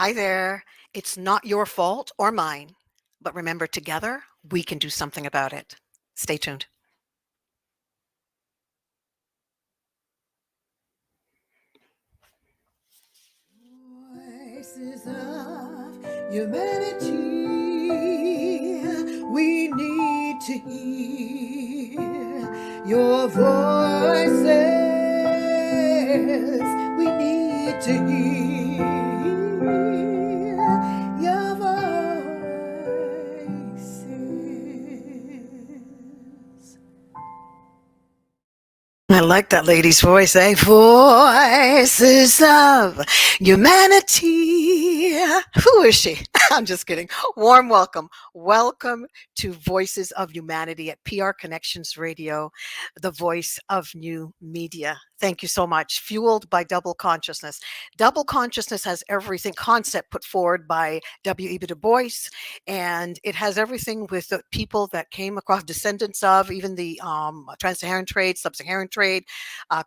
Hi there. It's not your fault or mine, but remember, together we can do something about it. Stay tuned. Voices of humanity, we need to hear your voices. We need to hear your voices. I like that lady's voice, eh? Voices of humanity. Who is she? I'm just kidding. Warm welcome. Welcome to Voices of Humanity at PR Connections Radio, the voice of new media. Thank you so much. Fueled by Double Consciousness. Double Consciousness has everything, concept put forward by W.E.B. Du Bois, and it has everything with the people that came across, descendants of even the trans-Saharan trade, sub-Saharan trade,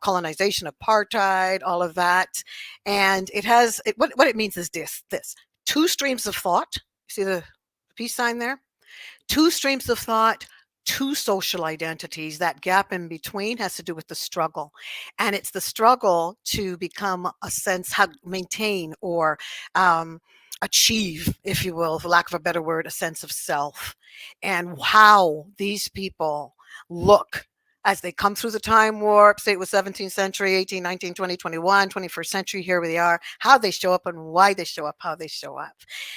colonization, apartheid, all of that. And it has what it means is this: two streams of thought. See the peace sign there? Two streams of thought, two social identities. That gap in between has to do with the struggle. And it's the struggle to become a sense, how maintain or achieve, if you will, for lack of a better word, a sense of self. And how these people look as they come through the time warp, say it was 17th century, 18, 19, 20, 21, 21st century, here we are, how they show up and why they show up, how they show up.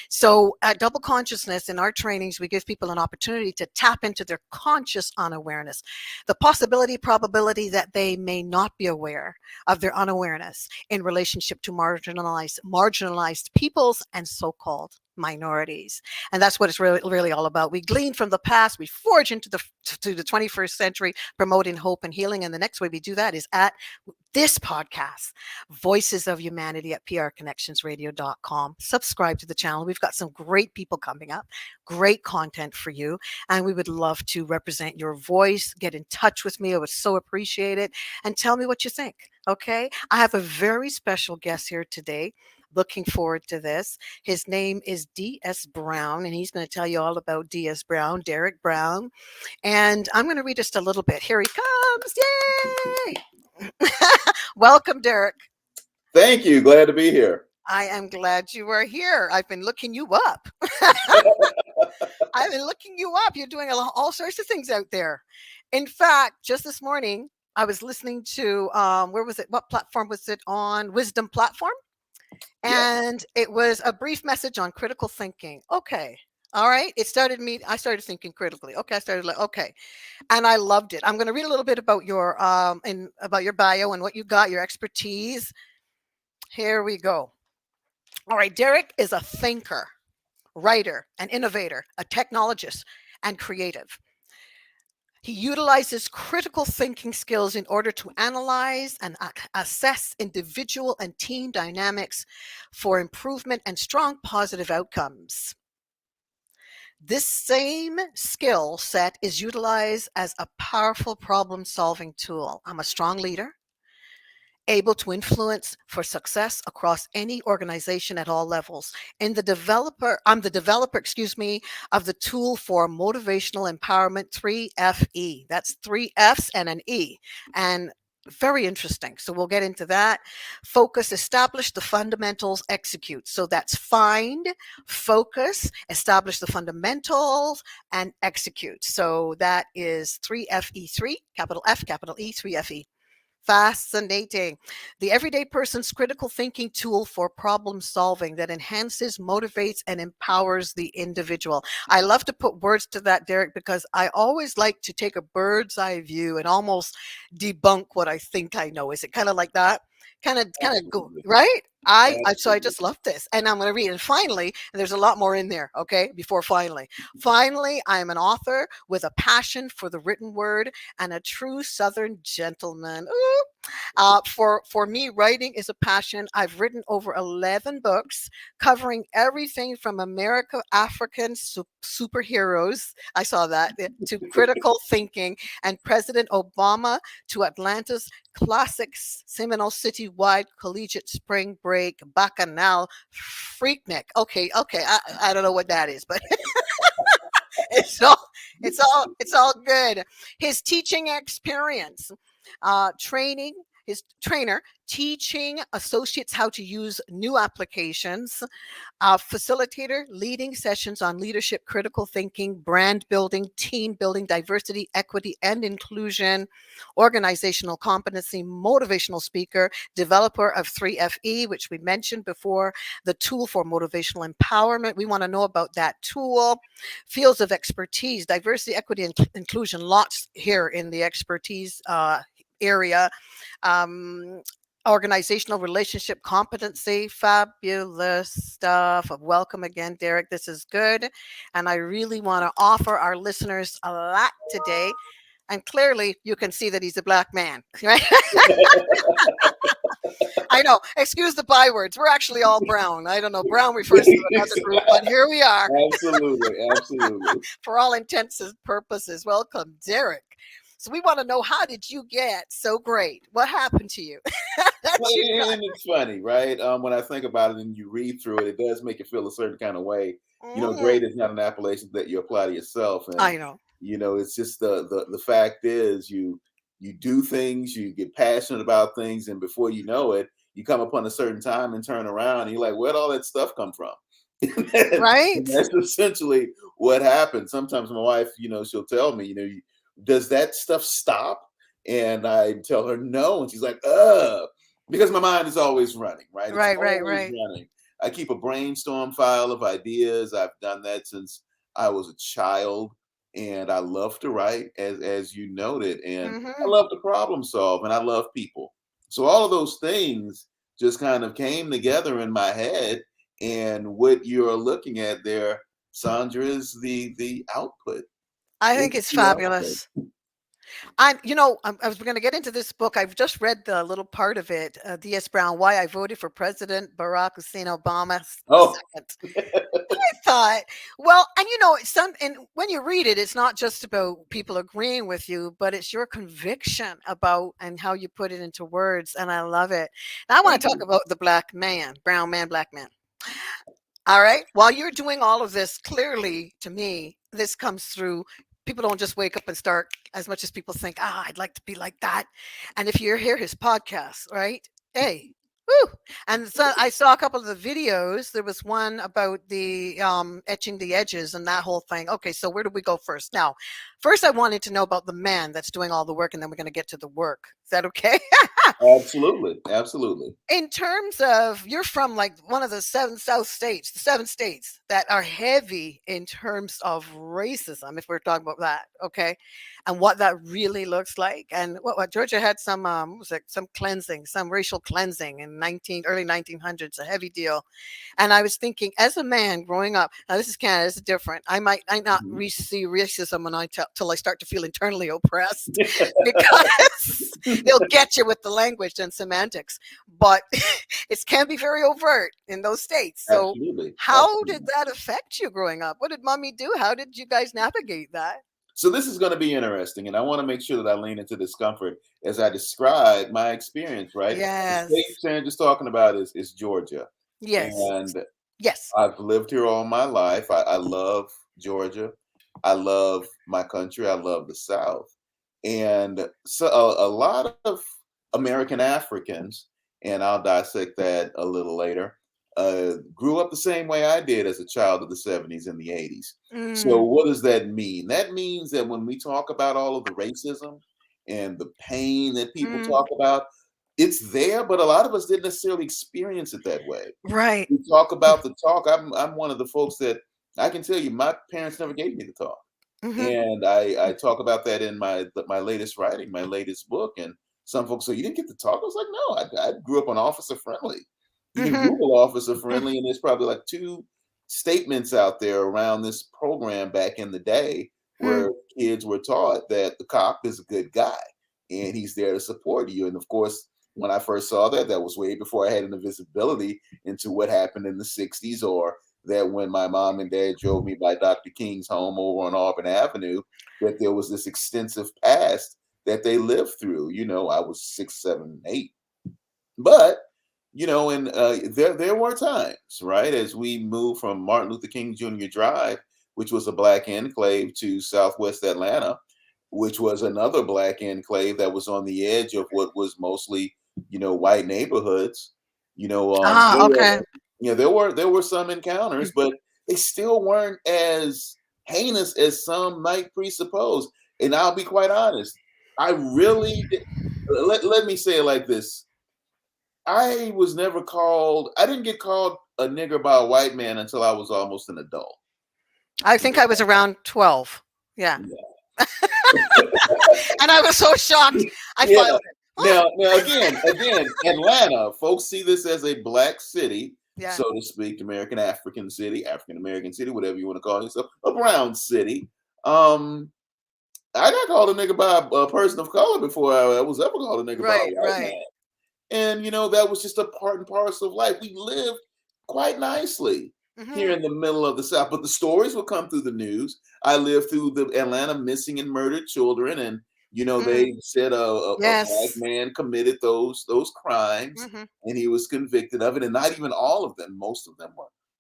So at Double Consciousness, in our trainings, we give people an opportunity to tap into their conscious unawareness, the possibility, probability that they may not be aware of their unawareness in relationship to marginalized peoples and so-called minorities. And that's what it's really all about. We glean from the past, we forge into the 21st century, promoting hope and healing. And the next way we do that is at this podcast, Voices of Humanity at prconnectionsradio.com. Subscribe to the channel. We've got some great people coming up, great content for you, and we would love to represent your voice. Get in touch with me. I would so appreciate it. And tell me what you think. Okay. I have a very special guest here today. Looking forward to this. His name is D.S. Brown, and he's going to tell you all about D.S. Brown, Derrick Brown. And I'm going to read just a little bit. Here he comes. Yay! Welcome, Derrick. Thank you. Glad to be here. I am glad you are here. I've been looking you up. I've been looking you up. You're doing all sorts of things out there. In fact, just this morning, I was listening to, where was it? What platform was it on? Wisdom Platform. And it was a brief message on critical thinking. Okay. All right. I started thinking critically. Okay. I started like, okay. And I loved it. I'm going to read a little bit about your, about your bio and what you got, your expertise. Here we go. All right. Derrick is a thinker, writer, an innovator, a technologist, and creative. He utilizes critical thinking skills in order to analyze and assess individual and team dynamics for improvement and strong positive outcomes. This same skill set is utilized as a powerful problem solving tool. I'm a strong leader, able to influence for success across any organization at all levels. I'm the developer, of the tool for motivational empowerment 3FE. That's 3 F's and an E. And very interesting. So we'll get into that. Focus, establish the fundamentals, execute. So that's find, focus, establish the fundamentals, and execute. So that is 3FE3, capital F, capital E, 3FE. Fascinating. The everyday person's critical thinking tool for problem solving that enhances, motivates, and empowers the individual. I love to put words to that, Derrick, because I always like to take a bird's eye view and almost debunk what I think I know. Is it kind of like that? Kind of go right. So I just love this, and I'm going to read. And finally, and there's a lot more in there. Okay, before finally, I am an author with a passion for the written word and a true Southern gentleman. Ooh. For me, writing is a passion. I've written over 11 books covering everything from African superheroes. I saw that to critical thinking and President Obama to Atlanta's classic Seminole citywide collegiate spring break break, bacchanal, freaknik. Okay, okay. I don't know what that is, but it's all it's all good. His teaching experience, training. His trainer teaching associates how to use new applications, facilitator leading sessions on leadership, critical thinking, brand building, team building, diversity, equity, and inclusion, organizational competency, motivational speaker, developer of 3FE, which we mentioned before, the tool for motivational empowerment. We want to know about that tool. Fields of expertise, diversity, equity, and inclusion, lots here in the expertise area. Um, Organizational relationship competency, fabulous stuff. Welcome again, Derrick. This is good. And I really want to offer our listeners a lot today. And clearly, you can see that he's a black man, right? I know. Excuse the bywords. We're actually all brown. I don't know. Brown refers to another group, but here we are. Absolutely, absolutely. For all intents and purposes, welcome, Derrick. So we want to know, how did you get so great? What happened to you? That Well, you got. and it's funny, right? When I think about it and you read through it, it does make you feel a certain kind of way. Mhm. Great is not an appellation that you apply to yourself, and I know. it's just the fact is you do things, you get passionate about things, and before you know it, you come upon a certain time and turn around, and you're like, where'd all that stuff come from? And Right? that's essentially what happens. Sometimes my wife, she'll tell me, does that stuff stop? And I tell her no, and she's like, because my mind is always running, right? It's Right, right, always right. running. I keep a brainstorm file of ideas. I've done that since I was a child, and I love to write, as you noted, and I Mhm. love to problem solve, and I love people. So all of those things just kind of came together in my head, and what you're looking at there, Sandra, is the output. I think It's it's the output. fabulous. I was going to get into this book. I've just read the little part of it, D.S. Brown, Why I Voted for President Barack Hussein Obama the Oh, second. I thought, well, and it's some, and when you read it, it's not just about people agreeing with you, but it's your conviction about and how you put it into words. And I love it. Now I want thank to talk you. about the black man, brown man, black man. All right. While you're doing all of this, clearly to me, this comes through. People don't just wake up and start, as much as people think, I'd like to be like that. And if you hear his podcast, right? Hey, woo. And so I saw a couple of the videos. There was one about the etching the edges and that whole thing. Okay, so where do we go first? Now, first, I wanted to know about the man that's doing all the work, and then we're going to get to the work. Is that okay? Absolutely, absolutely. In terms of, you're from like one of the seven South states, the seven states that are heavy in terms of racism, if we're talking about that, okay, and what that really looks like, and what Georgia had some what was it, some cleansing, some racial cleansing in early 1900s, a heavy deal. And I was thinking, as a man growing up, now this is Canada, it's different. I not Mhm. see racism when till I start to feel internally oppressed, because they'll get you with the language and semantics, but it can be very overt in those states. So, Absolutely, how did absolutely. that affect you growing up? What did mommy do? How did you guys navigate that? So this is going to be interesting, and I want to make sure that I lean into discomfort as I describe my experience. Right, the state Yes. Sandra's talking about is Georgia, Yes. and Yes. I've lived here all my life. I love Georgia. I love my country. I love the South. And so a lot of American Africans, and I'll dissect that a little later, grew up the same way I did as a child of the 70s and the 80s. So, Mm, what does that mean? That means that when we talk about all of the racism and the pain that people mm, talk about, it's there, but a lot of us didn't necessarily experience it that way. right. We talk about the talk. I'm one of the folks that I can tell you my parents never gave me the talk. Hmm. And I talk about that in my latest writing, my latest book. And some folks say, you didn't get to talk? I was like, no, I grew up on Officer Friendly. You can Hmm. Google Officer Friendly, and there's probably like two statements out there around this program back in the day Hmm. where kids were taught that the cop is a good guy and he's there to support you. And of course, when I first saw that, that was way before I had any visibility into what happened in the 60s, or that when my mom and dad drove me by Dr. King's home over on Auburn Avenue, that there was this extensive past that they lived through. I was 6, 7, 8. But and there were times, right, as we moved from Martin Luther King Jr. Drive, which was a black enclave, to Southwest Atlanta, which was another black enclave that was on the edge of what was mostly, white neighborhoods. There Ah, were, okay. there were some encounters, but they still weren't as heinous as some might presuppose. And I'll be quite honest, I really let me say it like this. I didn't get called a nigger by a white man until I was almost an adult. I think I was around 12. Yeah. Yeah. And I was so shocked. I Yeah. filed it. Now, again, Atlanta, folks see this as a black city, Yeah. so to speak, American African city, African American city, whatever you want to call yourself, a brown city. Um, I got called a nigga by a person of color before I was ever called a nigga by a Right, white right. man. And that was just a part and parcel of life. We lived quite nicely here Hmm. in the middle of the South, but the stories would come through the news. I lived through the Atlanta missing and murdered children, and Mm. they said a black Yes. man committed those crimes, Hmm. and he was convicted of it, and not even all of them. Most of them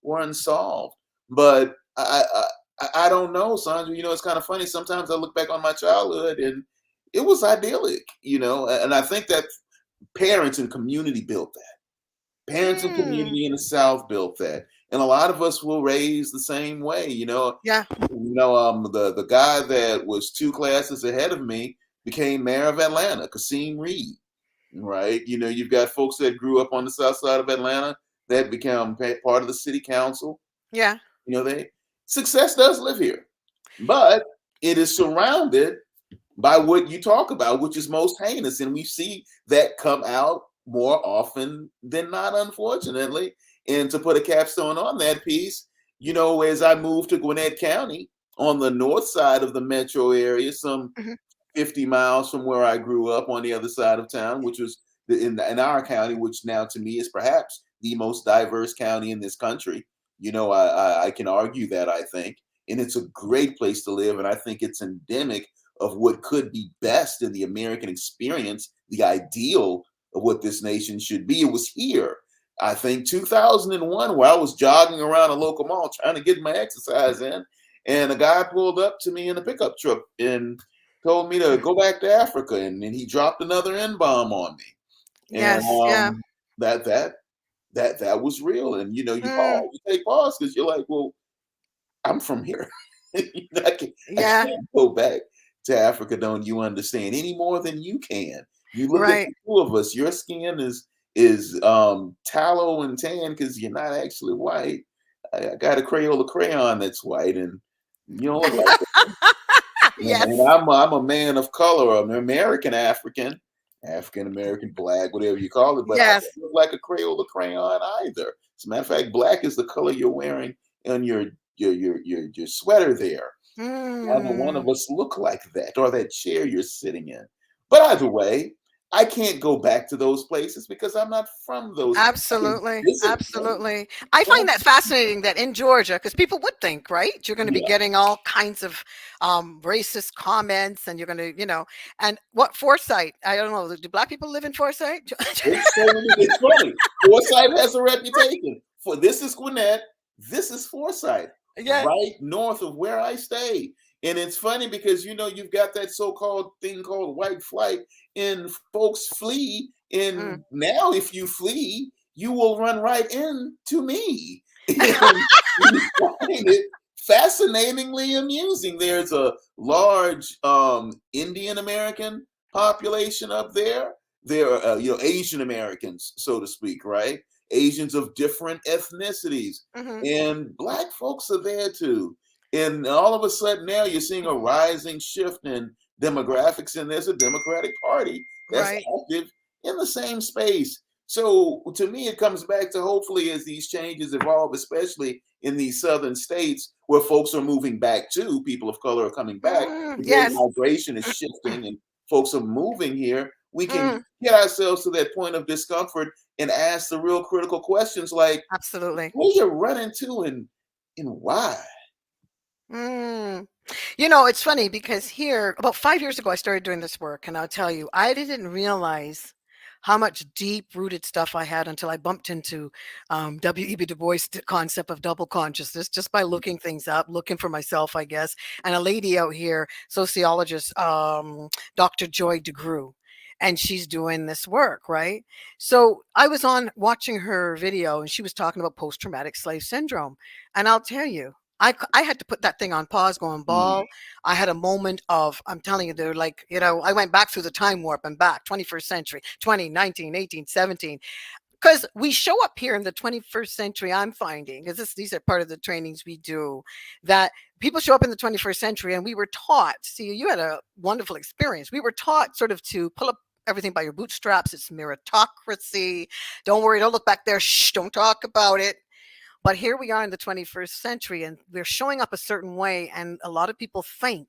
were unsolved. But I don't know, Sandra. It's kind of funny. Sometimes I look back on my childhood, and it was idyllic, and I think that parents and community built that. Parents and Mm. community in the South built that, and a lot of us will raise the same way. Yeah. The guy that was two classes ahead of me became mayor of Atlanta, Kasim Reed. Right? You've got folks that grew up on the South side of Atlanta that become part of the city council. Yeah. They success does live here, but it is surrounded by what you talk about, which is most heinous. And we see that come out more often than not, unfortunately. And to put a capstone on that piece, as I moved to Gwinnett County on the north side of the metro area, some Hmm. 50 miles from where I grew up on the other side of town, which was in our county, which now to me is perhaps the most diverse county in this country. I can argue that, I think. And it's a great place to live. And I think it's endemic of what could be best in the American experience, the ideal of what this nation should be. It was here, I think, 2001, where I was jogging around a local mall trying to get my exercise in. And a guy pulled up to me in a pickup truck and told me to go back to Africa. And then he dropped another N bomb on me. And Yes. Yeah. that that was real. And you Mm. pause, you take pause because you're like, well, I'm from here. I Yeah. can't go back to Africa, don't you understand? Any more than you can. You look at Right. the two of us, your skin is tallow and tan because you're not actually white. I got a Crayola crayon that's white, and you don't look like that. And Yes. I'm a man of color, an American African, African American, black, whatever you call it, but I Yes. don't look like a Crayola crayon either. As a matter of fact, black is the color you're wearing on your sweater there. Neither one Mm. of us look like that, or that chair you're sitting in. But either way, I can't go back to those places because I'm not from those. I can Absolutely, visit them. absolutely. I But find that fascinating that in Georgia, because people would think, right, you're going to be yeah, getting all kinds of racist comments, and you're going to, and what foresight? I don't know. Do black people live in foresight? it's funny. Forsyth has a reputation. For this is Gwinnett, this is Forsyth, Yeah. right north of where I stay. And it's funny because you've got that so-called thing called white flight, and folks flee. Mm. And now, if you flee, you will run right into me. And we find it fascinatingly amusing. There's a large Indian American population up there. There are Asian Americans, so to speak, right? Asians of different ethnicities, Hmm. and black folks are there too. And all of a sudden now you're seeing a rising shift in demographics, and there's a Democratic Party that's Right. active in the same space. So to me, it comes back to, hopefully, as these changes evolve, especially in these southern states where folks are moving back to, people of color are coming back, Mm. the great Yes. migration is shifting and folks are moving here. We can Mm. get ourselves to that point of discomfort and ask the real critical questions like, Absolutely. what you run into, and why? Mm. It's funny because here, about 5 years ago, I started doing this work, and I'll tell you, I didn't realize how much deep rooted stuff I had until I bumped into W.E.B. Du Bois' concept of double consciousness just by looking things up, looking for myself, I guess. And a lady out here, sociologist, Dr. Joy DeGruy, and she's doing this work, right? So I was on watching her video and she was talking about post traumatic slave syndrome. And I'll tell you, I had to put that thing on pause, going Mm. ball. I had a moment of, I'm telling you, they're like, I went back through the time warp and back, 21st century, 20, 19, 18, 17, because we show up here in the 21st century. I'm finding, because these are part of the trainings we do, that people show up in the 21st century and we were taught, see, you had a wonderful experience. We were taught sort of to pull up everything by your bootstraps. It's meritocracy. Don't worry, don't look back there. Shh, don't talk about it. But here we are in the 21st century and we're showing up a certain way. And a lot of people think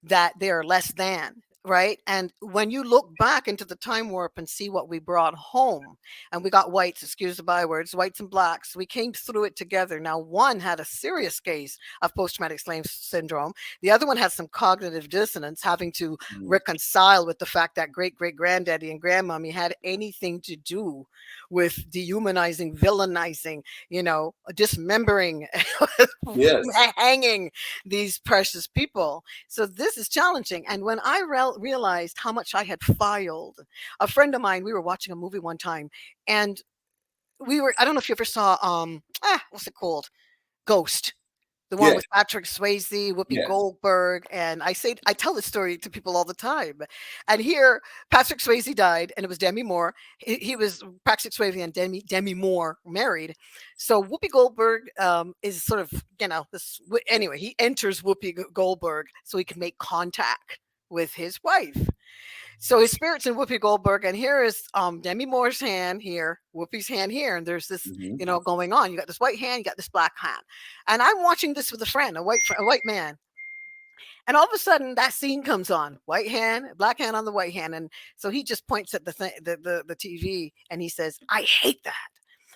that they are less than, right? And when you look back into the time warp and see what we brought home, and we got whites, excuse the bywords, whites and blacks, we came through it together. Now, one had a serious case of post traumatic slave syndrome. The other one had some cognitive dissonance, having to Mm. reconcile with the fact that great great granddaddy and grandmommy had anything to do with dehumanizing, villainizing, dismembering, Yes. hanging these precious people. So this is challenging. And when I realized how much I had filed, a friend of mine, we were watching a movie one time, and I don't know if you ever saw, what's it called? Ghost. The one Yes. with Patrick Swayze, Whoopi Yes. Goldberg, and I tell this story to people all the time. And here, Patrick Swayze died, and it was Demi Moore. He was Patrick Swayze and Demi Moore married. So Whoopi Goldberg is sort of anyway. He enters Whoopi Goldberg so he can make contact with his wife. So his spirit's in Whoopi Goldberg, and here is Demi Moore's hand here, Whoopi's hand here, and there's this, Hmm. going on. You got this white hand, you got this black hand, and I'm watching this with a friend, a white man, and all of a sudden that scene comes on, white hand, black hand on the white hand, and so he just points at the TV, and he says, "I hate that."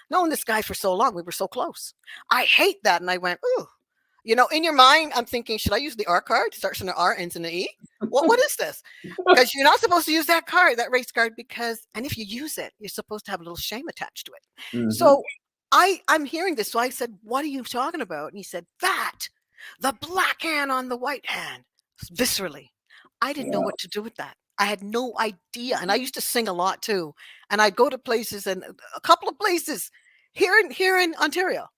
Knowing this guy for so long, we were so close. I hate that, and I went, "Ooh." In your mind, I'm thinking, should I use the R card? Starts in an R, ends in an E. What is this? Because you're not supposed to use that card, that race card, and if you use it, you're supposed to have a little shame attached to it. Hmm. So I'm hearing this. So I said, "What are you talking about?" And he said, "That, the black hand on the white hand." Viscerally. I didn't know Wow. what to do with that. I had no idea. And I used to sing a lot too. And I'd go to places, and a couple of places here in Ontario.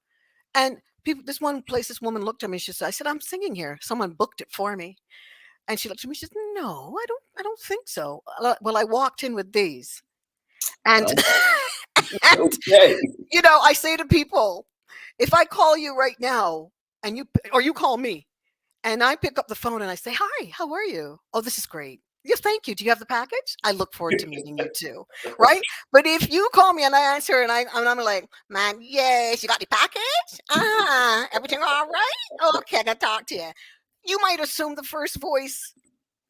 And people, this one place, this woman looked at me. She said, I said, "I'm singing here." Someone booked it for me. And she looked at me. She said, "No, I don't think so." Well, I walked in with these, and Oh, and okay. I say to people, if I call you right now, and you call me, and I pick up the phone and I say, "Hi, how are you?" "Oh, this is great." "Yes, thank you. Do you have the package?" "I look forward to meeting you too." Right? But if you call me and I answer, and I'm like, "Man, yes, you got the package? Everything all right? Okay, I gotta talk to you." You might assume the first voice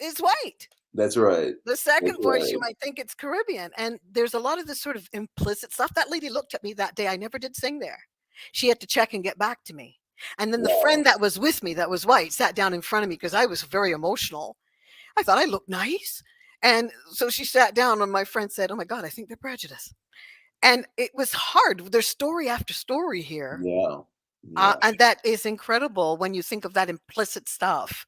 is white. That's right. The That's second voice, you right. might think it's Caribbean. And there's a lot of this sort of implicit stuff. That lady looked at me that day. I never did sing there. She had to check and get back to me. And then the Wow. friend that was with me, that was white, sat down in front of me because I was very emotional. I thought I looked nice. And so she sat down, and my friend said, "Oh my God, I think they're prejudiced." And it was hard. There's story after story here. Yeah. Yeah. And that is incredible when you think of that implicit stuff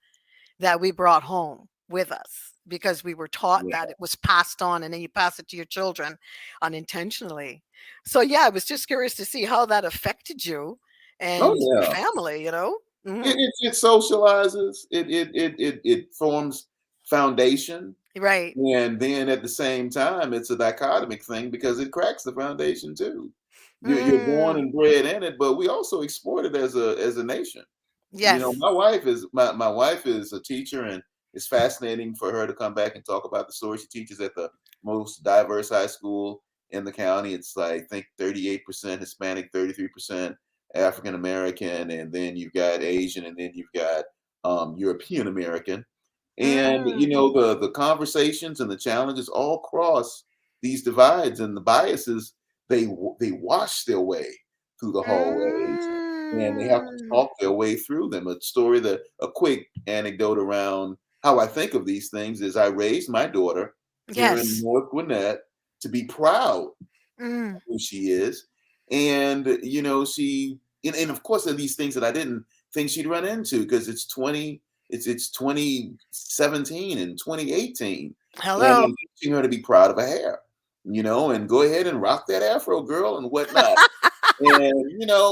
that we brought home with us because we were taught Yeah. that it was passed on, and then you pass it to your children unintentionally. So yeah, I was just curious to see how that affected you Oh, and your yeah. family. It, Mhm. it, it socializes. It forms foundation, Right. and then at the same time, it's a dichotomic thing because it cracks the foundation too. You're born Mm. and bred in it, but we also export it as a nation. Yes. My wife is a teacher, and it's fascinating for her to come back and talk about the story. She teaches at the most diverse high school in the county. It's like, I think, 38% Hispanic, 33% African American, and then you've got Asian, and then you've got European American. And Mm. the conversations and the challenges all cross these divides, and the biases, they wash their way through the hallways, and they have to Mm. talk their way through them. A quick anecdote around how I think of these things is I raised my daughter here in Yes. North Gwinnett, to be proud Mm. who she is. And, and of course, there are these things that I didn't think she'd run into because it's 2017 and 2018. And Hello. I'm teaching her to be proud of her hair, and go ahead and rock that afro, girl, and whatnot. And,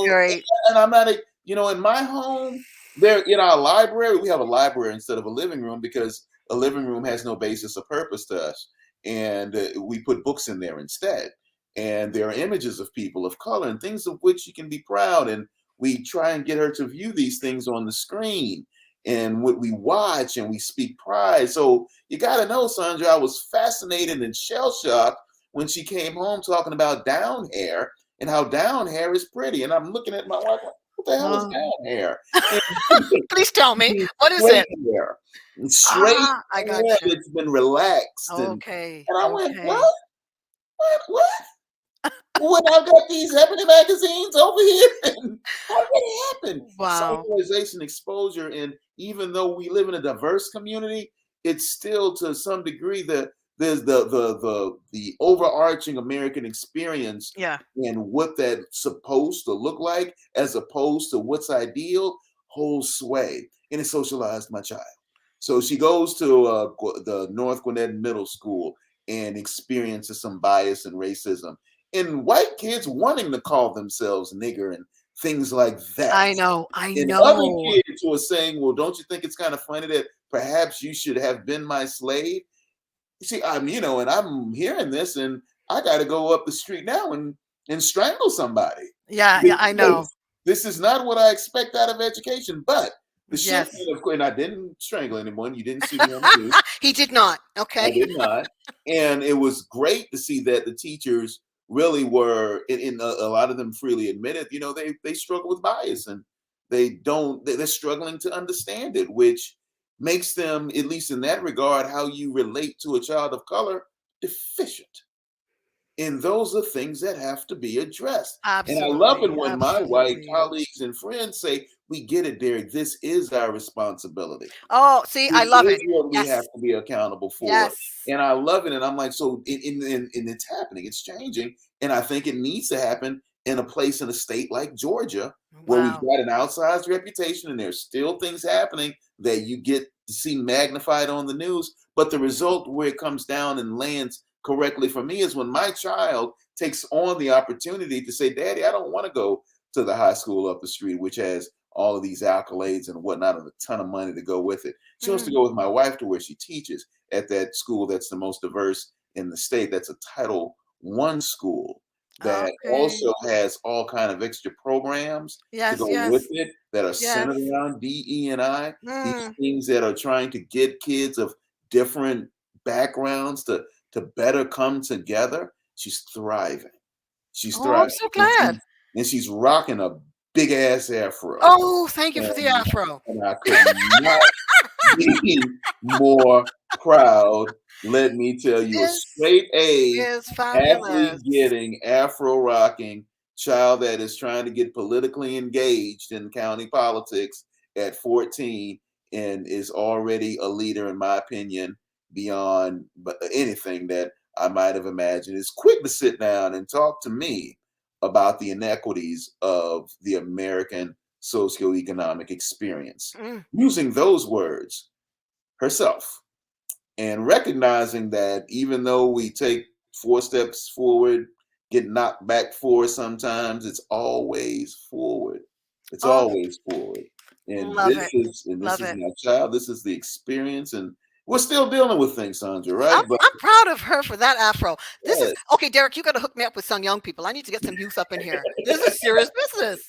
Great. and I'm not, in my home, there in our library, we have a library instead of a living room because a living room has no basis or purpose to us. And we put books in there instead. And there are images of people of color and things of which you can be proud. And we try and get her to view these things on the screen and what we watch, and we speak pride. So you got to know, Sandra, I was fascinated and shell shocked when she came home talking about down hair and how down hair is pretty. And I'm looking at my wife, like, what the hell is Oh. down hair? And Please tell me, what is straight it? hair. Straight Ah, I got hair you. that's been relaxed. Okay. And I went, Okay. what? What? When I got these Ebony magazines over here, and how did it happen? Wow. Socialization, exposure, and even though we live in a diverse community, it's still to some degree there's the overarching American experience Yeah. and what that's supposed to look like, as opposed to what's ideal, holds sway, and it socialized my child. So she goes to the North Gwinnett Middle School and experiences some bias and racism, and white kids wanting to call themselves nigger and things like that. I know. I And other know. kids who are saying, well, don't you think it's kind of funny that perhaps you should have been my slave? You see, and I'm hearing this, and I got to go up the street now and strangle somebody. Yeah. Yeah. I know. Because this is not what I expect out of education. But the Yes. shifting of, and I didn't strangle anyone. You didn't see me on the news. He did not. I Okay. did not. And it was great to see that the teachers really were, in a lot of them freely admitted, they struggle with bias, and they're struggling to understand it, which makes them, at least in that regard, how you relate to a child of color, deficient. And those are things that have to be addressed. And I love it Absolutely. when my white Absolutely. colleagues and friends say, we get it, Derek. This is our responsibility. Oh, see, I This love is it. what we have Yes. to be accountable for. Yes. And I love it. And I'm like, so and it's happening, it's changing. And I think it needs to happen in a place in a state like Georgia, where we've Wow. got an outsized reputation and there's still things happening that you get to see magnified on the news. But the result where it comes down and lands correctly for me is when my child takes on the opportunity to say, Daddy, I don't want to go to the high school up the street, which has all of these accolades and whatnot, and a ton of money to go with it. She wants to Mm. go with my wife to where she teaches at that school that's the most diverse in the state. That's a Title I school that Okay. also has all kind of extra programs to Yes. go with Yes. it that are Yes. centered around DE&I. These Mm. things that are trying to get kids of different backgrounds to better come together. She's thriving. She's Oh, I'm thriving, so and glad. she's rocking a big ass afro. Oh, thank you for the And, afro. and I could not be more proud. Let me tell you, a This straight A is fabulous. athlete getting afro rocking child that is trying to get politically engaged in county politics at 14 and is already a leader, in my opinion, beyond anything that I might have imagined. Is quick to sit down and talk to me about the inequities of the American socioeconomic experience, Mm. using those words herself, and recognizing that even though we take 4 steps forward, get knocked back 4 sometimes, it's always forward. It's Oh, always forward. And love this it. is and this Love is it. my child. This is the experience, and we're still dealing with things, Sandra, I'm right? But I'm proud of her for that afro. This is yes, okay, Derek. You got to hook me up with some young people. I need to get some youth up in here. This is serious business.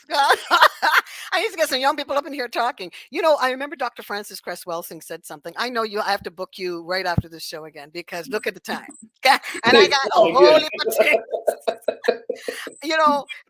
I need to get some young people up in here talking. I remember Dr. Francis Cress Welsing said something. I know you. I have to book you right after this show again because look at the time. Okay, and I it's got a time whole again. heap of things.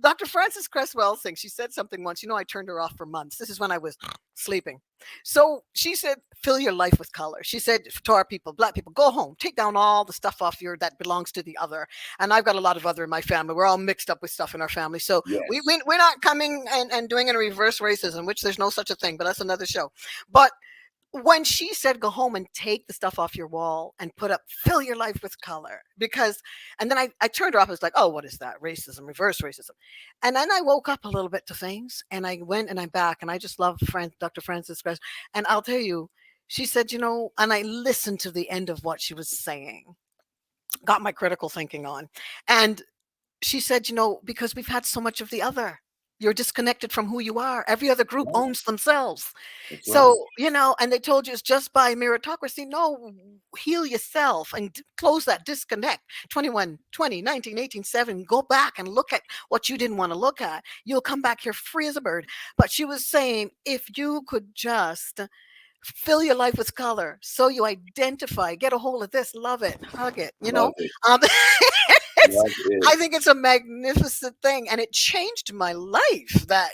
Dr. Francis Cress Welsing, she said something once. I turned her off for months. This is when I was sleeping. So she said, fill your life with color. She said to our people, black people, go home, take down all the stuff off your that belongs to the other. And I've got a lot of other in my family. We're all mixed up with stuff in our family. So Yes. we're not coming and doing a reverse racism, which there's no such a thing, but that's another show. But when she said go home and take the stuff off your wall and put up fill your life with color, because and then I turned her off. I was like, oh, what is that? Racism, reverse racism. And then I woke up a little bit to things, and I went and I'm back, and I just love Dr. Frances Cress. And I'll tell you, she said, and I listened to the end of what she was saying, got my critical thinking on. And she said, because we've had so much of the other. You're disconnected from who you are. Every other group Right. owns themselves. That's right. So, and they told you it's just by meritocracy. No, heal yourself and close that disconnect. 21, 20, 19, 18, 7. Go back and look at what you didn't want to look at. You'll come back here free as a bird. But she was saying, if you could just fill your life with color so you identify, get a hold of this, love it, hug it. Love it. Um, it's Love it. I think it's a magnificent thing, and it changed my life, that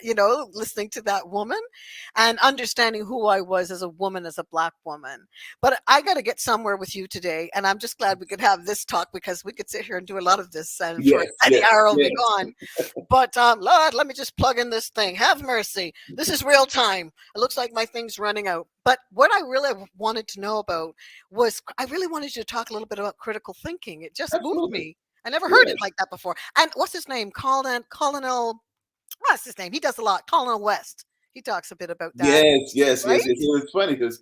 listening to that woman and understanding who I was as a woman, as a Black woman. But I got to get somewhere with you today, and I'm just glad we could have this talk, because we could sit here and do a lot of this, and for Yes, an yes, hour will be yes. gone. But Lord, let me just plug in this thing. Have mercy. This is real time. It looks like my thing's running out. But what I really wanted to know about was, I really wanted you to talk a little bit about critical thinking. It just moved Absolutely. me. I never heard it Yes. like that before. And what's his name? Colonel, what's his name? He does a lot. Colonel West. He talks a bit about that, Yes, yes, right? yes, yes. It was funny because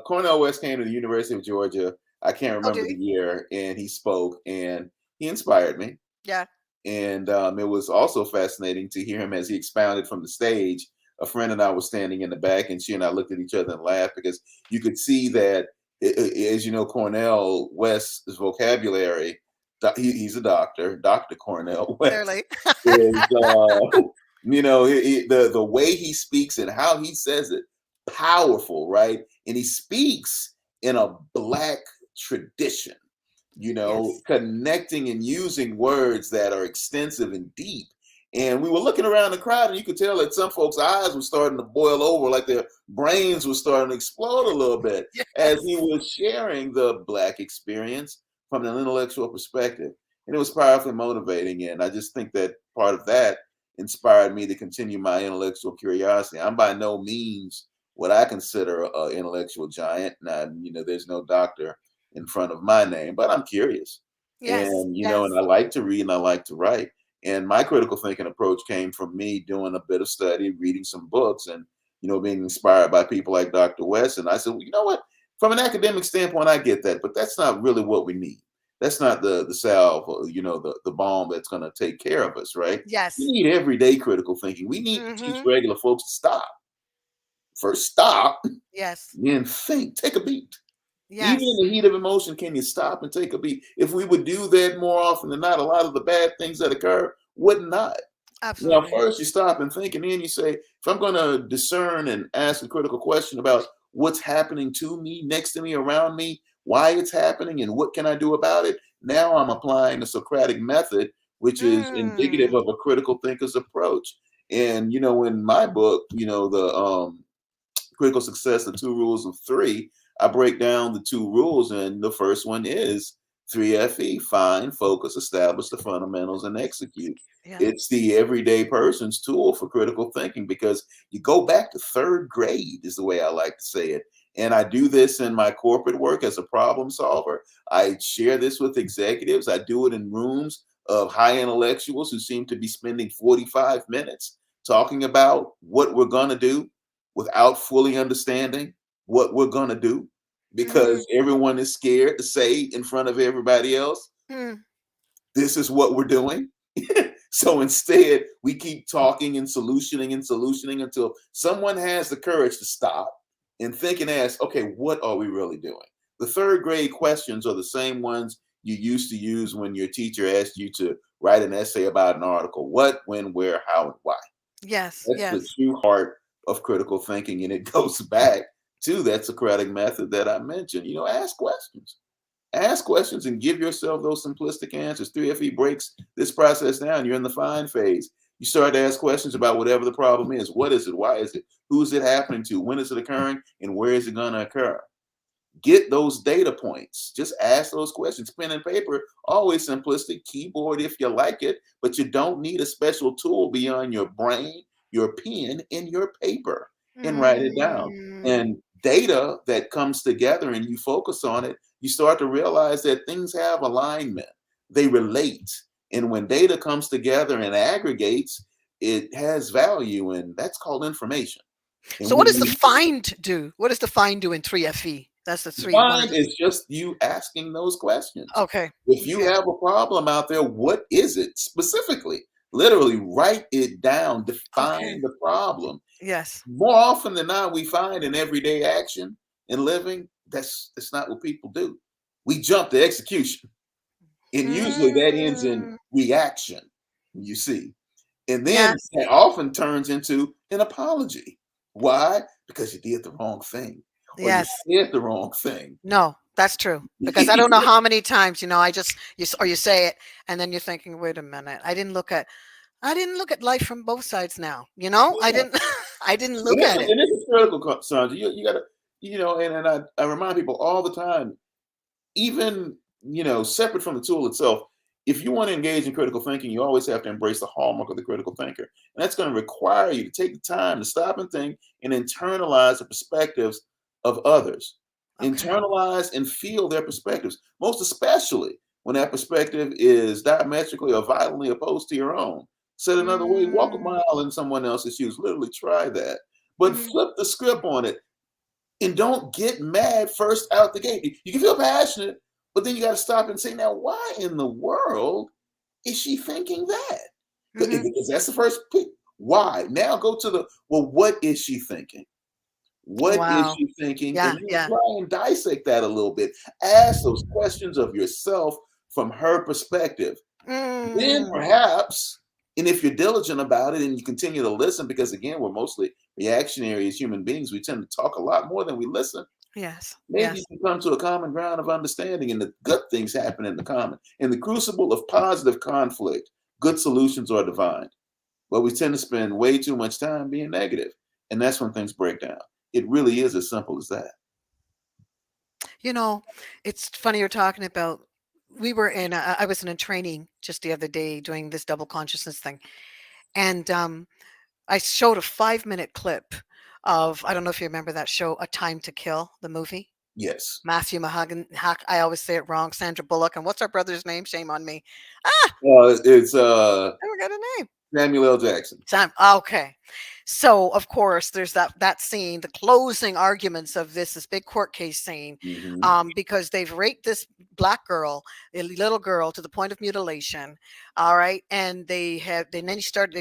Cornel West came to the University of Georgia. I can't Oh, remember did the he? year, and he spoke, and he inspired me. Yeah. And it was also fascinating to hear him as he expounded from the stage. A friend and I was standing in the back, and she and I looked at each other and laughed, because you could see that, as you know, Cornel West's vocabulary. He's a doctor, Doctor Cornel West Clearly. is, the way he speaks and how he says it, powerful, right? And he speaks in a Black tradition, Yes. connecting and using words that are extensive and deep. And we were looking around the crowd, and you could tell that some folks' eyes were starting to boil over, like their brains were starting to explode a little bit as he Yes. was sharing the Black experience from an intellectual perspective. And it was powerfully motivating. And I just think that part of that inspired me to continue my intellectual curiosity. I'm by no means what I consider an intellectual giant. Now, there's no doctor in front of my name, but I'm curious. Yes. And I Yes. like to read and I like to write. And my critical thinking approach came from me doing a bit of study, reading some books, and being inspired by people like Dr. West. And I said, well, you know what? From an academic standpoint, I get that, but that's not really what we need. That's not the salve, or, the balm that's going to take care of us, right? We Yes. need everyday critical thinking. We need to teach Mm-hmm. regular folks to stop. First, stop, Yes. then think. Take a beat. Even in Yes. the heat of emotion, can you stop and take a beat? If we would do that more often than not, a lot of the bad things that occur would not. Now, Absolutely. first you stop and think, and then you say, if I'm going to discern and ask a critical question about what's happening to me, next to me, around me, why it's happening, and what can I do about it, now I'm applying the Socratic method, which is indicative Mm. of a critical thinker's approach. And, in my book, the critical success, the two rules of three, I break down the two rules, and the first one is 3FE: find, focus, establish the fundamentals, and execute. Yeah. It's the everyday person's tool for critical thinking, because you go back to third grade, is the way I like to say it. And I do this in my corporate work as a problem solver. I share this with executives. I do it in rooms of high intellectuals who seem to be spending 45 minutes talking about what we're going to do without fully understanding what we're going to do, Mm-hmm. because everyone is scared to say in front of everybody else, Mm. this is what we're doing. So instead, we keep talking and solutioning until someone has the courage to stop and think and ask, okay, what are we really doing? The third grade questions are the same ones you used to use when your teacher asked you to write an essay about an article: what, when, where, how, and why. Yes. That's the Yes. true heart of critical thinking. And it goes back to that Socratic method that I mentioned. Ask questions. Ask questions and give yourself those simplistic answers. 3FE breaks this process down. You're in the find phase. You start to ask questions about whatever the problem is. What is it? Why is it? Who is it happening to? When is it occurring? And where is it going to occur? Get those data points. Just ask those questions. Pen and paper, always simplistic. Keyboard if you like it, but you don't need a special tool beyond your brain, your pen, and your paper. And write it down. Mm. And data that comes together and you focus on it, you start to realize that things have alignment. They relate. And when data comes together and aggregates, it has value, and that's called information. And So what when does the you find do? What does the find do in 3FE? That's the three, one of find the, is just you asking those questions. okay. If you Okay. have a problem out there, what is it specifically? Literally write it down, Okay. define the problem. Yes. More often than not, we find in everyday action and living, that's not what people do. We jump to execution. And usually that ends in Mm, reaction, you see. And then yes. that often turns into an apology. Why? Because you did the wrong thing or you Yes. said the wrong thing. No, that's true. Because I don't know how many times, I just or you say it and then you're thinking, wait a minute, I didn't look at life from both sides now. I Yeah. didn't I didn't And look this at is, it. and this is critical, Sandra. You got to, and I remind people all the time, even, separate from the tool itself, if you want to engage in critical thinking, you always have to embrace the hallmark of the critical thinker. And that's going to require you to take the time to stop and think and internalize the perspectives of others. Okay. Internalize and feel their perspectives, most especially when that perspective is diametrically or violently opposed to your own. Said another way, walk a Mm, mile in someone else's shoes. Literally try that. But mhm. flip the script on it and don't get mad first out the gate. You can feel passionate, but then you got to stop and say, now, why in the world is she thinking that? Mhm. Because that's the first pick. Why? Now go to well, what is she thinking? What is Wow. she thinking? Yeah, And then yeah. try and dissect that a little bit. Ask those questions of yourself from her perspective. Then Mm, perhaps, and if you're diligent about it and you continue to listen, because again, we're mostly reactionary as human beings, we tend to talk a lot more than we listen. yes. Maybe you Yes. can come to a common ground of understanding, and the good things happen in the common. In the crucible of positive conflict, good solutions are divined. But we tend to spend way too much time being negative, and that's when things break down. It really is as simple as that. You know, it's funny you're talking about I was in a training just the other day doing this double consciousness thing. And I showed a 5-minute clip of, I don't know if you remember that show, A Time to Kill, the movie. Yes. Matthew I always say it wrong. Sandra Bullock, and what's our brother's name? Shame on me. Ah, It's I forgot a name. Samuel L. Jackson. Sam. Okay. So of course there's that scene, the closing arguments of this big court case scene, Hmm. because they've raped this black girl, a little girl, to the point of mutilation. All right, and they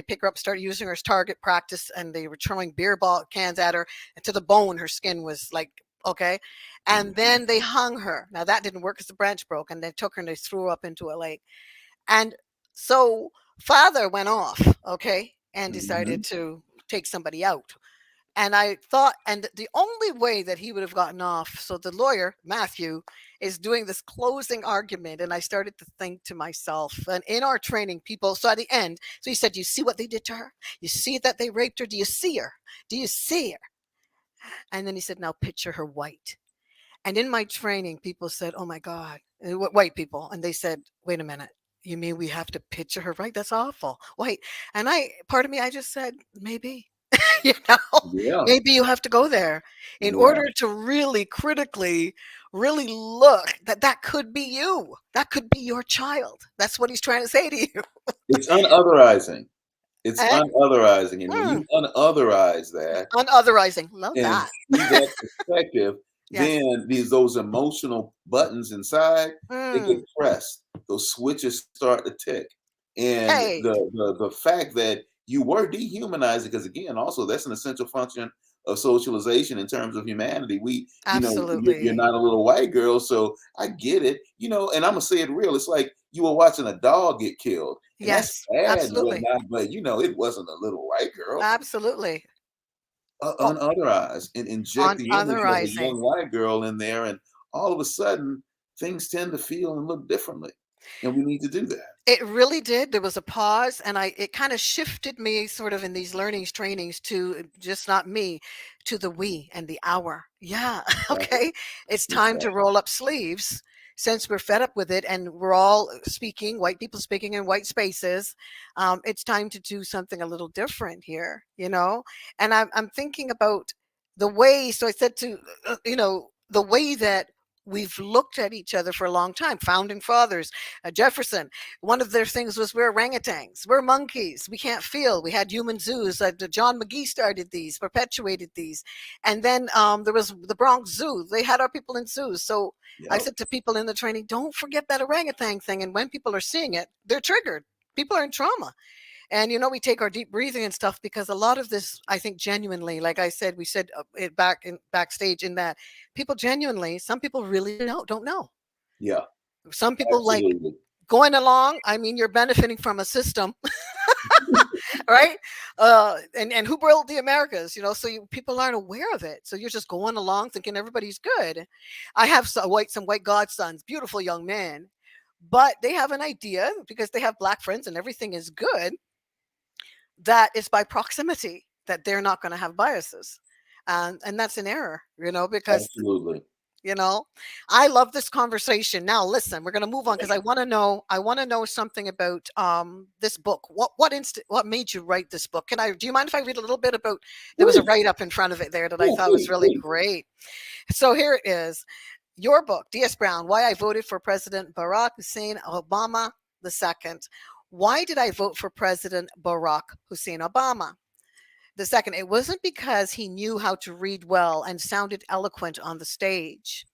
pick her up, start using her as target practice, and they were throwing beer ball cans at her, and to the bone, her skin was like. Okay. And Hmm. then they hung her. Now that didn't work because the branch broke, and they took her and they threw her up into a lake. And so father went off, okay, and decided Hmm. to take somebody out. And I thought, and the only way that he would have gotten off, so the lawyer, Matthew, is doing this closing argument. And I started to think to myself, and in our training, people, so at the end, so he said, you see what they did to her? You see that they raped her? Do you see her? Do you see her? And then he said, now picture her white. And in my training, people said, "Oh my God," white people, and they said, "Wait a minute, you mean we have to picture her right? That's awful." Wait, and part of me, I just said, maybe, you know, Yeah. maybe you have to go there in Yeah. order to really critically, really look that could be you. That could be your child. That's what he's trying to say to you. It's unotherizing. It's Eh? unotherizing. And when Mm, you unotherize that, unotherizing. Love and that. see that perspective, Yes. then those emotional buttons inside, they get Mm. pressed. Those switches start to tick. And Hey. the fact that you were dehumanizing, because again, also that's an essential function of socialization in terms of humanity. You're Absolutely. not a little white girl, so I get it. And I'm gonna say it real. It's like you were watching a dog get killed, and that's Yes. sad and Absolutely. whatnot, but it wasn't a little white girl. Absolutely. Oh, Unotherized and inject on the image of a otherizing. young white girl in there, and all of a sudden things tend to feel and look differently, and we need to do that. It really did. There was a pause, and it kind of shifted me sort of in these learnings, trainings to just not me, to the we and the our. Yeah. Exactly. Okay. It's time to Exactly. roll up sleeves since we're fed up with it and we're all speaking, white people speaking in white spaces. It's time to do something a little different here, you know? And I'm thinking about the way, so I said to, the way that we've looked at each other for a long time, founding fathers, Jefferson, one of their things was we're orangutans, we're monkeys, we can't feel. We had human zoos. John McGee started these, perpetuated these. And then there was the Bronx Zoo. They had our people in zoos. So I Yep. said to people in the training, don't forget that orangutan thing. And when people are seeing it, they're triggered. People are in trauma. And we take our deep breathing and stuff because a lot of this, I think, genuinely, like I said, we said it backstage in that people genuinely, some people really don't know. Yeah. Some people like Absolutely. going along. I mean, you're benefiting from a system, right? And who built the Americas? So people aren't aware of it. So you're just going along thinking everybody's good. I have some white godsons, beautiful young men, but they have an idea because they have black friends and everything is good, that is by proximity, that they're not going to have biases. And that's an error, because, Absolutely. you know, I love this conversation. Now, listen, we're going to move on because I want to know something about this book. What made you write this book? Do you mind if I read a little bit about, there was a Please. write up in front of it there that I Oh, thought was please, really please. great. So here it is. Your book, D.S. Brown, Why I Voted for President Barack Hussein Obama II. Why did I vote for President Barack Hussein Obama? The second, it wasn't because he knew how to read well and sounded eloquent on the stage.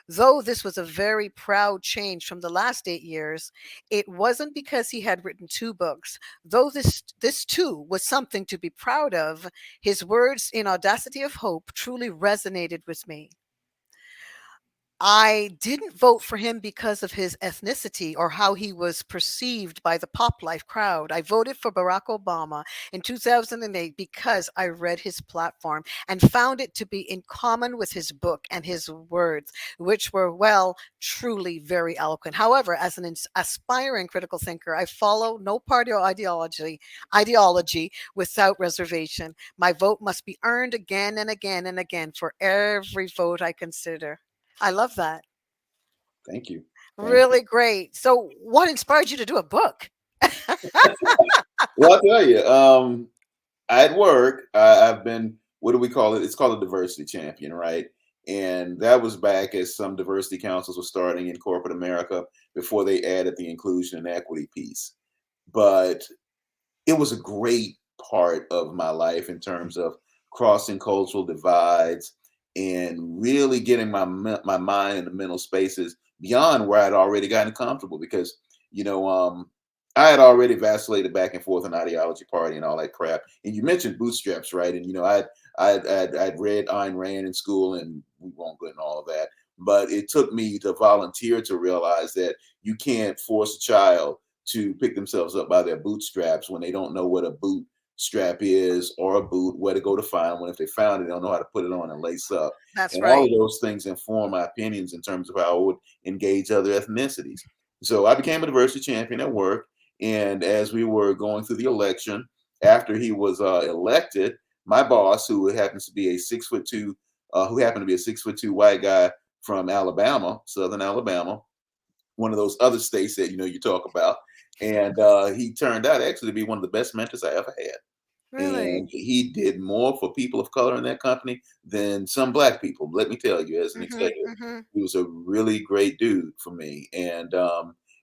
Though this was a very proud change from the last 8 years, it wasn't because he had written two books. Though this too was something to be proud of, his words in Audacity of Hope truly resonated with me. I didn't vote for him because of his ethnicity or how he was perceived by the pop life crowd. I voted for Barack Obama in 2008 because I read his platform and found it to be in common with his book and his words, which were, well, truly very eloquent. However, as an aspiring critical thinker, I follow no party or ideology without reservation. My vote must be earned again and again and again for every vote I consider. I love that. Thank you. Thank you. Really great. So, what inspired you to do a book? Well, I'll tell you, at work, I've been, what do we call it? It's called a diversity champion, right? And that was back as some diversity councils were starting in corporate America before they added the inclusion and equity piece. But it was a great part of my life in terms of crossing cultural divides and really getting my mind in the mental spaces beyond where I'd already gotten comfortable because you know I had already vacillated back and forth in ideology party and all that crap. And you mentioned bootstraps, right? And I'd read Ayn Rand in school, and we won't go into all of that. But it took me to volunteer to realize that you can't force a child to pick themselves up by their bootstraps when they don't know what a bootstrap is or a boot, where to go to find one. If they found it, they don't know how to put it on and lace up. That's And all right. of those things inform my opinions in terms of how I would engage other ethnicities. So I became a diversity champion at work. And as we were going through the election, after he was elected, my boss, who happens to be a 6'2", who happened to be a 6'2" white guy from Alabama, Southern Alabama, one of those other states that you talk about. And he turned out actually to be one of the best mentors I ever had. Really. And he did more for people of color in that company than some black people. Let me tell you, as an Mhm. executive, Mhm. he was a really great dude for me. And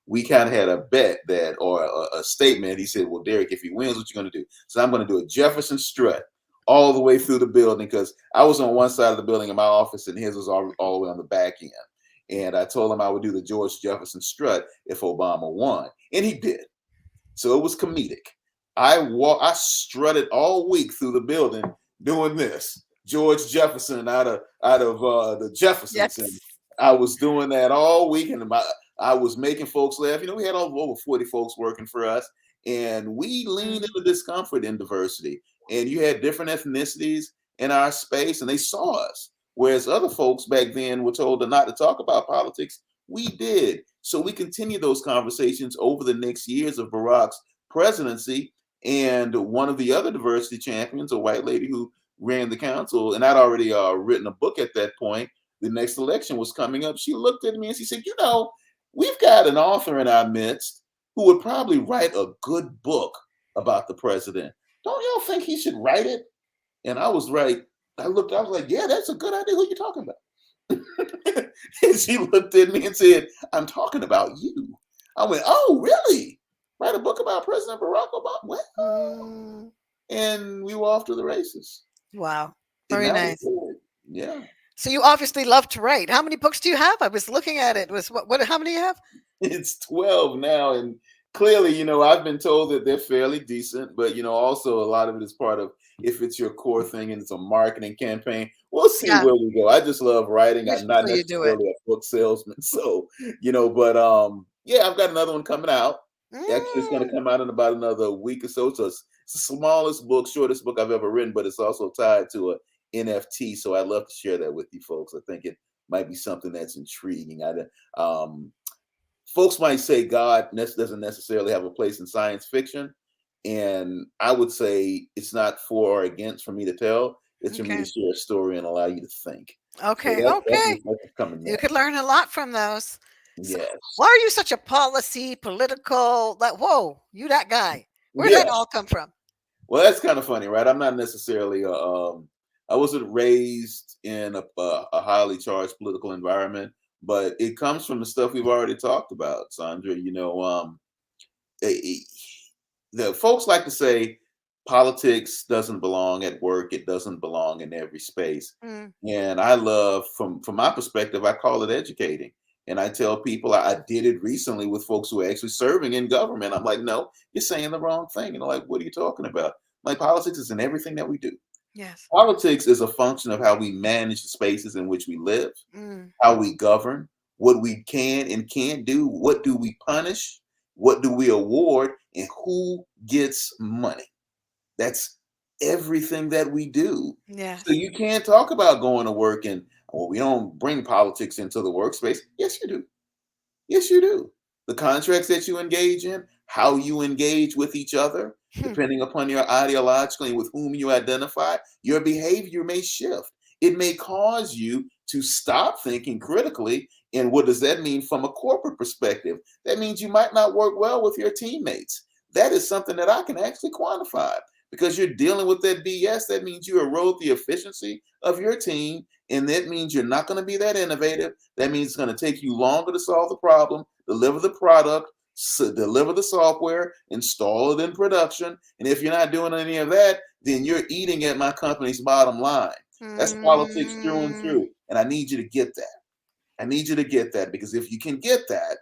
we kind of had a bet that, or a statement. He said, "Well, Derrick, if he wins, what you going to do?" So I'm going to do a Jefferson strut all the way through the building because I was on one side of the building in my office, and his was all the way on the back end. And I told him I would do the George Jefferson strut if Obama won, and he did. So it was comedic. I strutted all week through the building doing this. George Jefferson out of the Jeffersons, and Yes. I was doing that all week, and I was making folks laugh. We had over 40 folks working for us, and we leaned Mm. into discomfort and diversity. And you had different ethnicities in our space, and they saw us. Whereas other folks back then were told not to talk about politics, we did. So we continued those conversations over the next years of Barack's presidency. And one of the other diversity champions, a white lady who ran the council, and I'd already written a book at that point. The next election was coming up. She looked at me and she said, we've got an author in our midst who would probably write a good book about the president. Don't y'all think he should write it? And I was right. I looked, I was like, yeah, that's a good idea. Who you talking about? And she looked at me and said, I'm talking about you. I went, oh, really? Write a book about President Barack Obama? What? Mm, And we were off to the races. wow. And Very that was nice. good. Yeah. So you obviously love to write. How many books do you have? I was looking at it. Was what how many you have? It's 12 now. And clearly, I've been told that they're fairly decent, but, also a lot of it is part of if it's your core thing and it's a marketing campaign, we'll see Yeah, where we go. I just love writing. I'm not so you do it. necessarily a book salesman. So, but yeah, I've got another one coming out. Actually, it's going to Mm, come out in about another week or so. So it's the smallest book, shortest book I've ever written, but it's also tied to a NFT. So I'd love to share that with you folks. I think it might be something that's intriguing. Folks might say God doesn't necessarily have a place in science fiction. And I would say it's not for or against for me to tell. It's for me to okay. share a story and allow you to think. So Okay. that's Okay. what's coming You could next. learn a lot from those. So Yes. why are you such a policy, political, like, whoa, you that guy? Where'd that Yeah. all come from? Well, that's kind of funny, right? I'm not necessarily I wasn't raised in a highly charged political environment, but it comes from the stuff we've already talked about, Sandra. Eh, eh, the folks like to say politics doesn't belong at work, it doesn't belong in every space. Mm, And I love, from my perspective, I call it educating. And I tell people, I did it recently with folks who are actually serving in government. I'm like, no, you're saying the wrong thing. And they're like, what are you talking about? Like, politics is in everything that we do. yes. Politics is a function of how we manage the spaces in which we live, Mm, how we govern, what we can and can't do, what do we punish, what do we award, and who gets money. That's everything that we do. So yes. you can't talk about going to work and, well, we don't bring politics into the workspace. Yes, you do. Yes, you do. The contracts that you engage in, how you engage with each other, Hmm, depending upon your ideologically with whom you identify, your behavior may shift. It may cause you to stop thinking critically. And what does that mean from a corporate perspective? That means you might not work well with your teammates. That is something that I can actually quantify because you're dealing with that BS. That means you erode the efficiency of your team. And that means you're not going to be that innovative. That means it's going to take you longer to solve the problem, deliver the product, deliver the software, install it in production. And if you're not doing any of that, then you're eating at my company's bottom line. That's politics through and mm, through. And I need you to get that. I need you to get that because if you can get that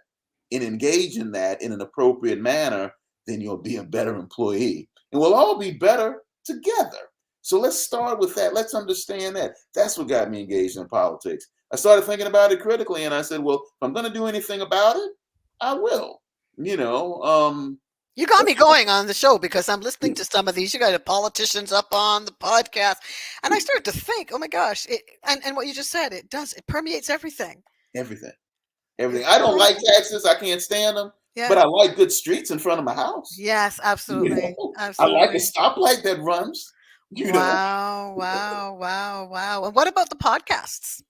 and engage in that in an appropriate manner, then you'll be a better employee. And we'll all be better together. So let's start with that. Let's understand that. That's what got me engaged in politics. I started thinking about it critically and I said, well, if I'm going to do anything about it, I will. You know, you got me let's going on the show because I'm listening to some of these. You got the politicians up on the podcast, and I started to think, oh my gosh, and what you just said, it permeates everything. everything. Everything. It I don't like permeates everything. taxes. I can't stand them, but Yeah. I like good streets in front of my house. Yes, absolutely. I like a Absolutely. stoplight that runs. You know, Wow, wow, wow, wow. And what about the podcasts?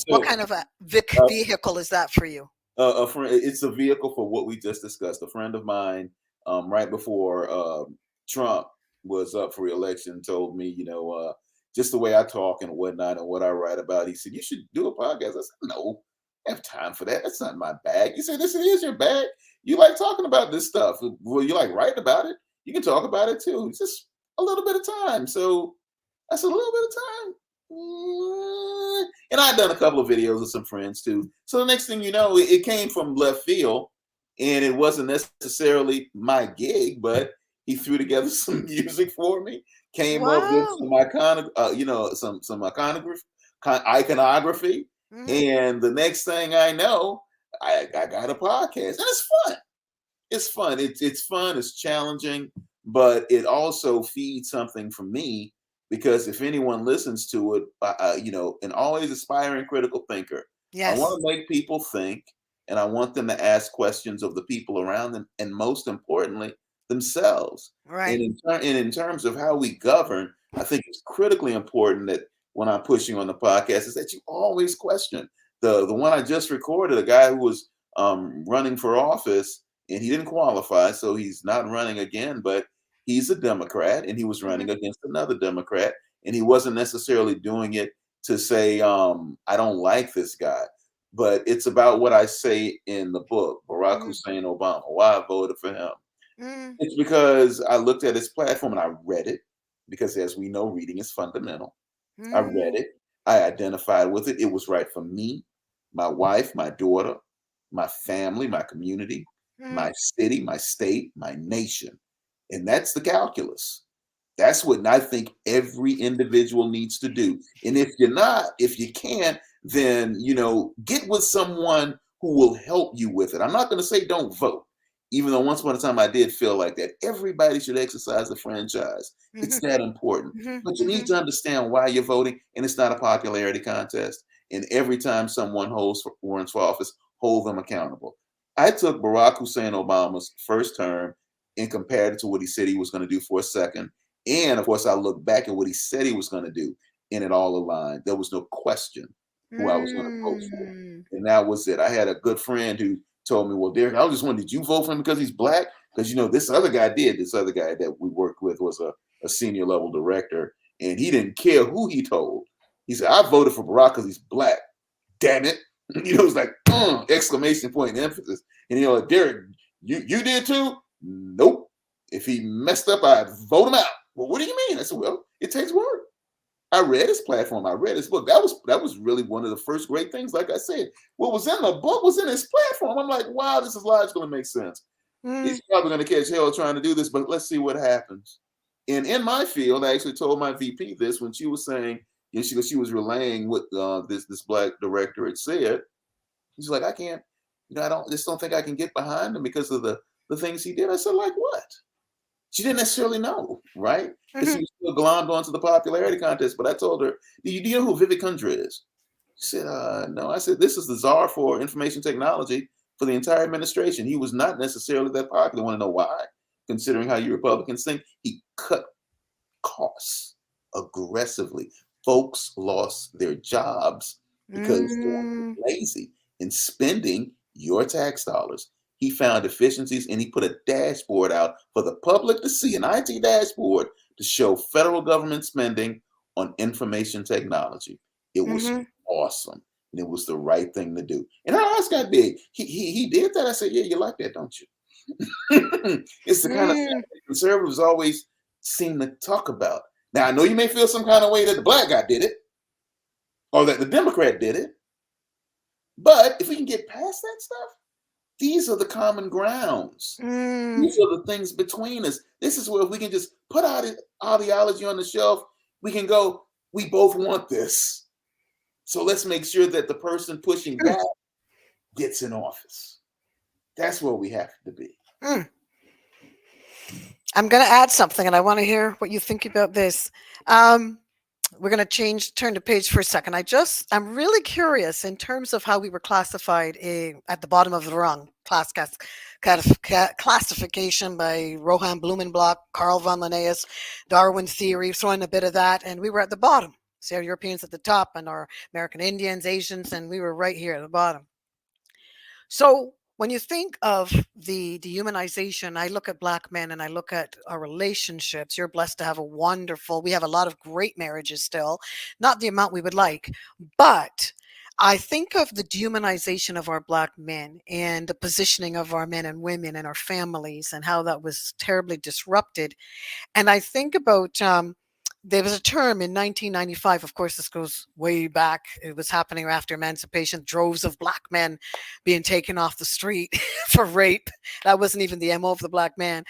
What so kind of a uh, vehicle is that for you? a friend, it's a vehicle for what we just discussed. A friend of mine, right before Trump was up for reelection, told me, just the way I talk and whatnot and what I write about. He said, "You should do a podcast." I said, "No, I have time for that. That's not my bag." He said, "This is your bag. You like talking about this stuff. Well, you like writing about it. You can talk about it too. It's just a little bit of time." So I said, "A little bit of time." And I'd done a couple of videos with some friends too. So the next thing you know, it came from left field, and it wasn't necessarily my gig, but he threw together some music for me, came up with Wow. some iconography, Hmm. and the next thing I know, I got a podcast, and it's fun. It's fun. It's fun. It's challenging, but it also feeds something for me because if anyone listens to it, an always aspiring critical thinker, I want Yes. to make people think, and I want them to ask questions of the people around them, and most importantly, themselves. Right. And in terms of how we govern, I think it's critically important that when I'm pushing on the podcast is that you always question. The one I just recorded, a guy who was running for office and he didn't qualify, so he's not running again. But he's a Democrat, and he was Hmm. running against another Democrat, And he wasn't necessarily doing it to say, I don't like this guy. But it's about what I say in the book, Barack Mm, Hussein Obama, why I voted for him. mm, It's because I looked at his platform and I read it, because as we know, reading is fundamental. I read mm, it. I identified with it. It was right for me, my wife, my daughter, my family, my community, my mm, city, my state, my nation. And that's the calculus. That's what I think every individual needs to do. And if you're not, if you can't, then get with someone who will help you with it. I'm not going to say don't vote, even though once upon a time I did feel like that. Everybody should exercise the franchise. It's mhm, that important. mhm, But you need mhm, to understand why you're voting, and it's not a popularity contest. And every time someone runs for office, hold them accountable. I took Barack Hussein Obama's first term and compared it to what he said he was going to do for a second. And of course, I look back at what he said he was going to do, and it all aligned. There was no question who I was going to vote for. mm, And that was it. I had a good friend who told me, well, Derrick, I was just wondering, did you vote for him because he's black? Because, this other guy did. This other guy that we worked with was a senior level director, and he didn't care who he told. He said, I voted for Barack because he's black. Damn it. It's like, exclamation point and emphasis. And, Derrick, you did too? Nope. If he messed up, I'd vote him out. Well, what do you mean? I said, well, it takes work. I read his platform. I read his book. That was really one of the first great things. Like I said, what was in the book was in his platform. I'm like, wow, this is logically going to make sense. mm, He's probably going to catch hell trying to do this, but let's see what happens. And in my field, I actually told my VP this when she was saying, she was relaying what this black director had said. He's like, I can't, I don't think I can get behind him because of the things he did. I said, like what? She didn't necessarily know, right? Because mhm, he was still glommed onto the popularity contest. But I told her, do you know who Vivek Kundra is? She said, no. I said, this is the czar for information technology for the entire administration. He was not necessarily that popular. Want to know why? Considering how you Republicans think, he cut costs aggressively. Folks lost their jobs because they mm, were lazy in spending your tax dollars. He found efficiencies and he put a dashboard out for the public to see, an IT dashboard to show federal government spending on information technology. It was mhm, awesome. And it was the right thing to do. And our eyes got big. He did that. I said, yeah, you like that, don't you? It's the kind of thing mm, that conservatives always seem to talk about. Now, I know you may feel some kind of way that the black guy did it or that the Democrat did it, but if we can get past that stuff, these are the common grounds. mm. These are the things between us. This is where if we can just put our ideology on the shelf, we can go, we both want this. So let's make sure that the person pushing back gets in office. That's where we have to be. Mm. I'm going to add something, and I want to hear what you think about this. Um, we're going to turn the page for a second. I'm really curious in terms of how we were classified at the bottom of the rung, classification by Rohan Blumenbach, Carl von Linnaeus, Darwin theory, throwing a bit of that, and we were at the bottom. See, our Europeans at the top, and our American Indians, Asians, and we were right here at the bottom. So when you think of the dehumanization, I look at black men and I look at our relationships. You're blessed to have we have a lot of great marriages still, not the amount we would like, but I think of the dehumanization of our black men and the positioning of our men and women and our families and how that was terribly disrupted. And I think about there was a term in 1995. Of course, this goes way back. It was happening after emancipation. Droves of black men being taken off the street for rape. That wasn't even the MO of the black man,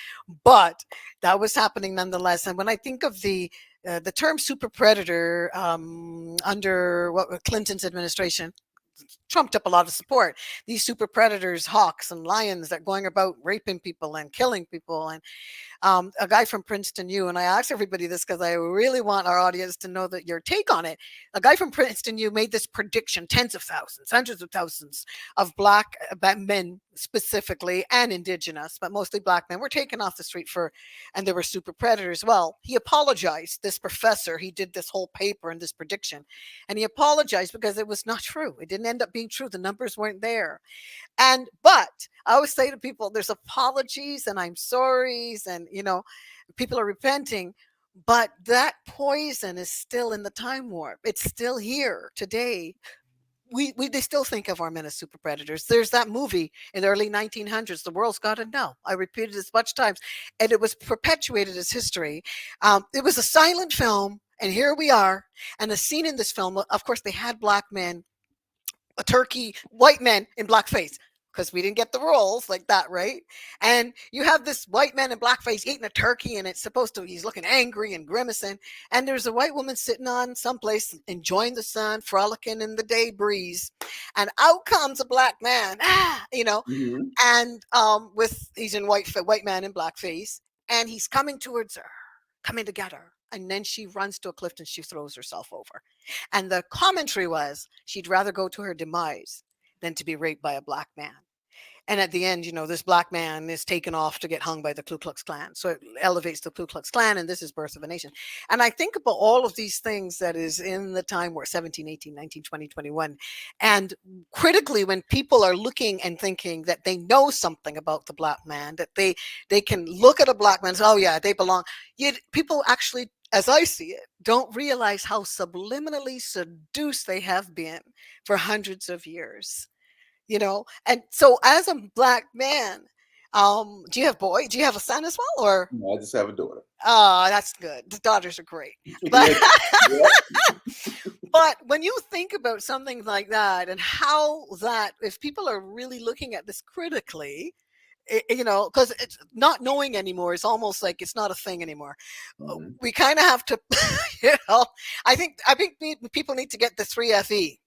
but that was happening nonetheless. And when I think of the term super predator under Clinton's administration, trumped up a lot of support. These super predators, hawks and lions that are going about raping people and killing people. And a guy from Princeton U, and I ask everybody this because I really want our audience to know that your take on it. A guy from Princeton U made this prediction: tens of thousands, hundreds of thousands of black men specifically, and indigenous, but mostly black men, were taken off the street and they were super predators. Well, he apologized. This professor, he did this whole paper and this prediction, and he apologized because it was not true. It didn't end up being true. The numbers weren't there. But I always say to people, there's apologies and I'm sorry's, and people are repenting. But that poison is still in the time warp. It's still here today. We they still think of our men as super predators. There's that movie in the early 1900s, The World's Gotta Know. I repeated it as much times, and it was perpetuated as history. It was a silent film, and here we are. And the scene in this film, of course, they had black men, a turkey, white men in blackface because we didn't get the roles like that, right? And you have this white man in blackface eating a turkey, and it's supposed to, he's looking angry and grimacing. And there's a white woman sitting on someplace enjoying the sun, frolicking in the day breeze. And out comes a black man, Hmm. and with he's in white man in blackface, and he's coming towards her, coming to get her. And then she runs to a cliff and she throws herself over. And the commentary was she'd rather go to her demise than to be raped by a black man. And at the end, this black man is taken off to get hung by the Ku Klux Klan. So it elevates the Ku Klux Klan, and this is Birth of a Nation. And I think about all of these things that is in the time where 17, 18, 19, 20, 21. And critically, when people are looking and thinking that they know something about the black man, that they can look at a black man and say, oh, yeah, they belong. Yet people actually, as I see it, don't realize how subliminally seduced they have been for hundreds of years. And so as a black man, do you have a son as well, or I just have a daughter. that's good, the daughters are great. But Yeah, yeah. but when you think about something like that, and how that, if people are really looking at this critically, because it's not knowing anymore is almost like it's not a thing anymore. Mhm. We kind of have to, you know I think people need to get the 3FE,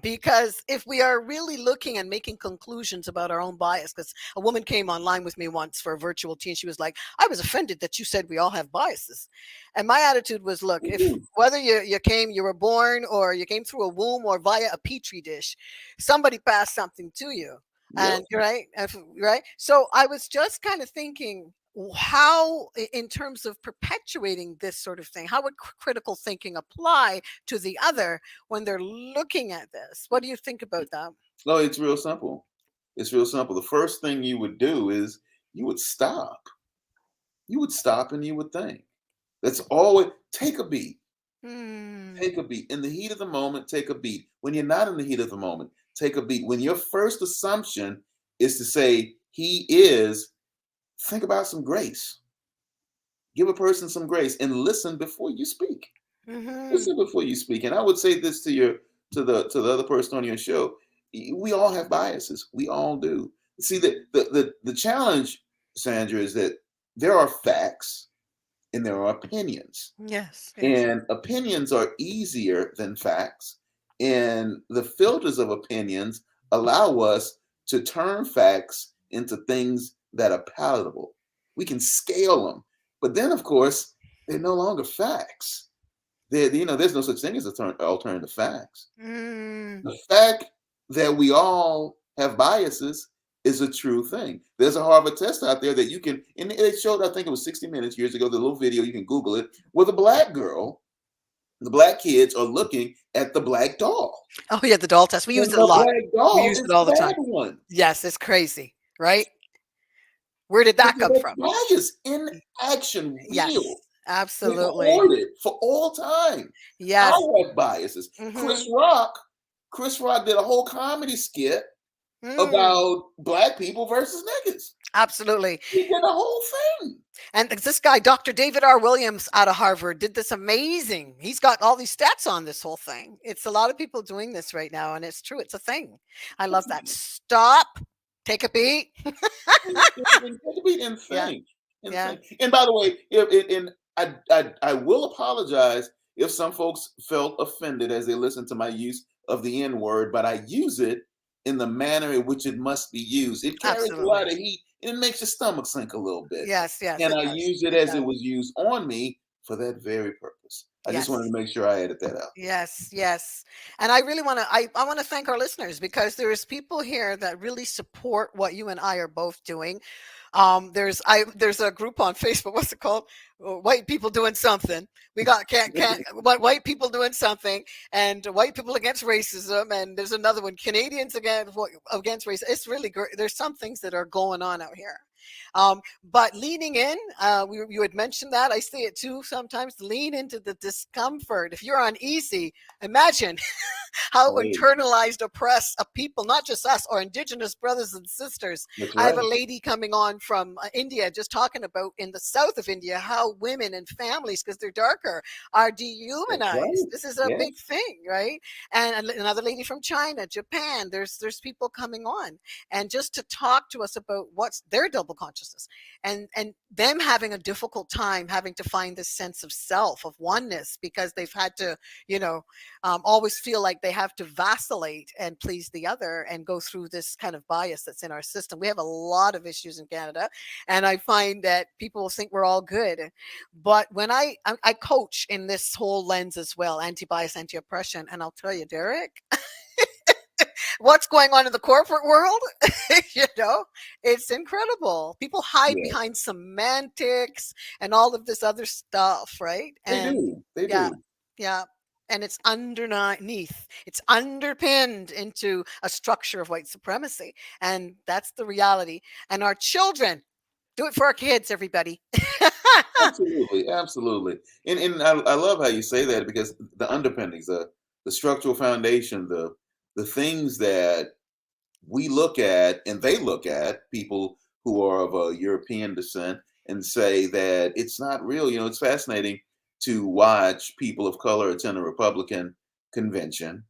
because if we are really looking and making conclusions about our own bias, because a woman came online with me once for a virtual tea, and she was like, I was offended that you said we all have biases. And my attitude was, look, We if do. whether you were born, or you came through a womb, or via a petri dish, somebody passed something to you. Yep. And you're right. Right. So I was just kind of thinking, how, in terms of perpetuating this sort of thing, how would critical thinking apply to the other when they're looking at this? What do you think about that? No, it's real simple. It's real simple. The first thing you would do is you would stop. You would stop and you would think. That's always take a beat. Hmm. Take a beat. In the heat of the moment, take a beat. When you're not in the heat of the moment, take a beat. When your first assumption is to say he is, think about some grace. Give a person some grace and listen before you speak. Hmm. Listen before you speak. And I would say this to your to the other person on your show. We all have biases. We all do. See, the challenge, Sandra, is that there are facts and there are opinions. Yes. Yes. And opinions are easier than facts. And the filters of opinions allow us to turn facts into things that are palatable. We can scale them. But then, of course, they're no longer facts. There's no such thing as alternative facts. Mm. The fact that we all have biases is a true thing. There's a Harvard test out there that you can, and it showed, I think it was 60 Minutes years ago, the little video, you can Google it, where the black kids are looking at the black doll. Oh yeah, the doll test. We use And it a the lot. black We doll use is it all the the bad time. one. Yes, it's crazy, right? Where did that come That's from? bias in action, Yes, real, absolutely. recorded for all time. I Yes. have biases. Hmm. Chris Rock did a whole comedy skit Mm. about black people versus niggas. Absolutely. He did the whole thing. And this guy, Dr. David R. Williams out of Harvard, did this amazing. He's got all these stats on this whole thing. It's a lot of people doing this right now, and it's true. It's a thing. I love that. Stop. Take a beat. It be Yeah. insane, Yeah. insane. And by the way, and I will apologize if some folks felt offended as they listened to my use of the N word, but I use it in the manner in which it must be used. It carries a Absolutely. lot of heat and it makes your stomach sink a little bit. Yes. Yes. And It I does. use it It as does. it was used on me for that very purpose. I just wanted Yes. to make sure I added that out. Yes, yes. And I really want to I want to thank our listeners, because there's people here that really support what you and I are both doing. There's a group on Facebook, what's it called? White people doing something. We got can't white people doing something, and white people against racism, and there's another one, Canadians against racism. It's really great. There's some things that are going on out here. But leaning in, you had mentioned that. I say it too sometimes. Lean into the discomfort. If you're uneasy, imagine how Right. internalized, oppressed a people, not just us, our indigenous brothers and sisters. That's I have right. a lady coming on from India, just talking about in the south of India how women and families, because they're darker, are That's dehumanized. right. This is a big Yes. thing, right? And another lady from China, Japan. There's people coming on, and just to talk to us about what's their double consciousness, and them having a difficult time having to find this sense of self, of oneness, because they've had to, you know, always feel like they have to vacillate and please the other and go through this kind of bias that's in our system. We have a lot of issues in Canada, and I find that people think we're all good. But when I coach in this whole lens as well, anti-bias, anti-oppression, and I'll tell you, Derrick, what's going on in the corporate world, it's incredible. People hide Yes. behind semantics and all of this other stuff, right? They And do. They yeah, do. yeah. And it's underneath, it's underpinned into a structure of white supremacy. And that's the reality. And our children, do it for our kids, everybody. Absolutely. Absolutely. And I love how you say that because the underpinnings, the structural foundation, the things that we look at and they look at people who are of a European descent and say that it's not real. It's fascinating to watch people of color attend a Republican convention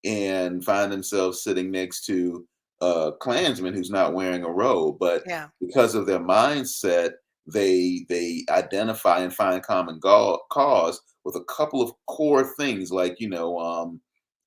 and find themselves sitting next to a Klansman who's not wearing a robe, but Yeah. because of their mindset, they identify and find common cause with a couple of core things like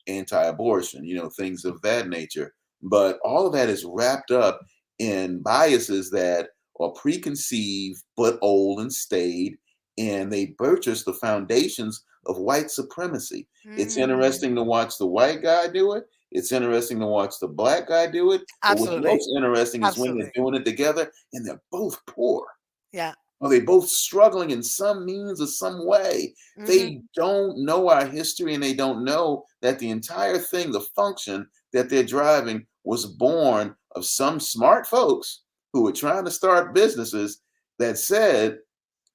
anti-abortion, things of that nature. But all of that is wrapped up in biases that are preconceived but old and staid, and they buttress the foundations of white supremacy. It's Mm, interesting to watch the white guy do it. It's interesting to watch the black guy do it. But what's absolutely. most interesting is when they're Absolutely. doing it together and they're both poor. Yeah. Are they both struggling in some means or some way? Hmm. They don't know our history and they don't know that the entire thing, the function that they're driving, was born of some smart folks who were trying to start businesses that said,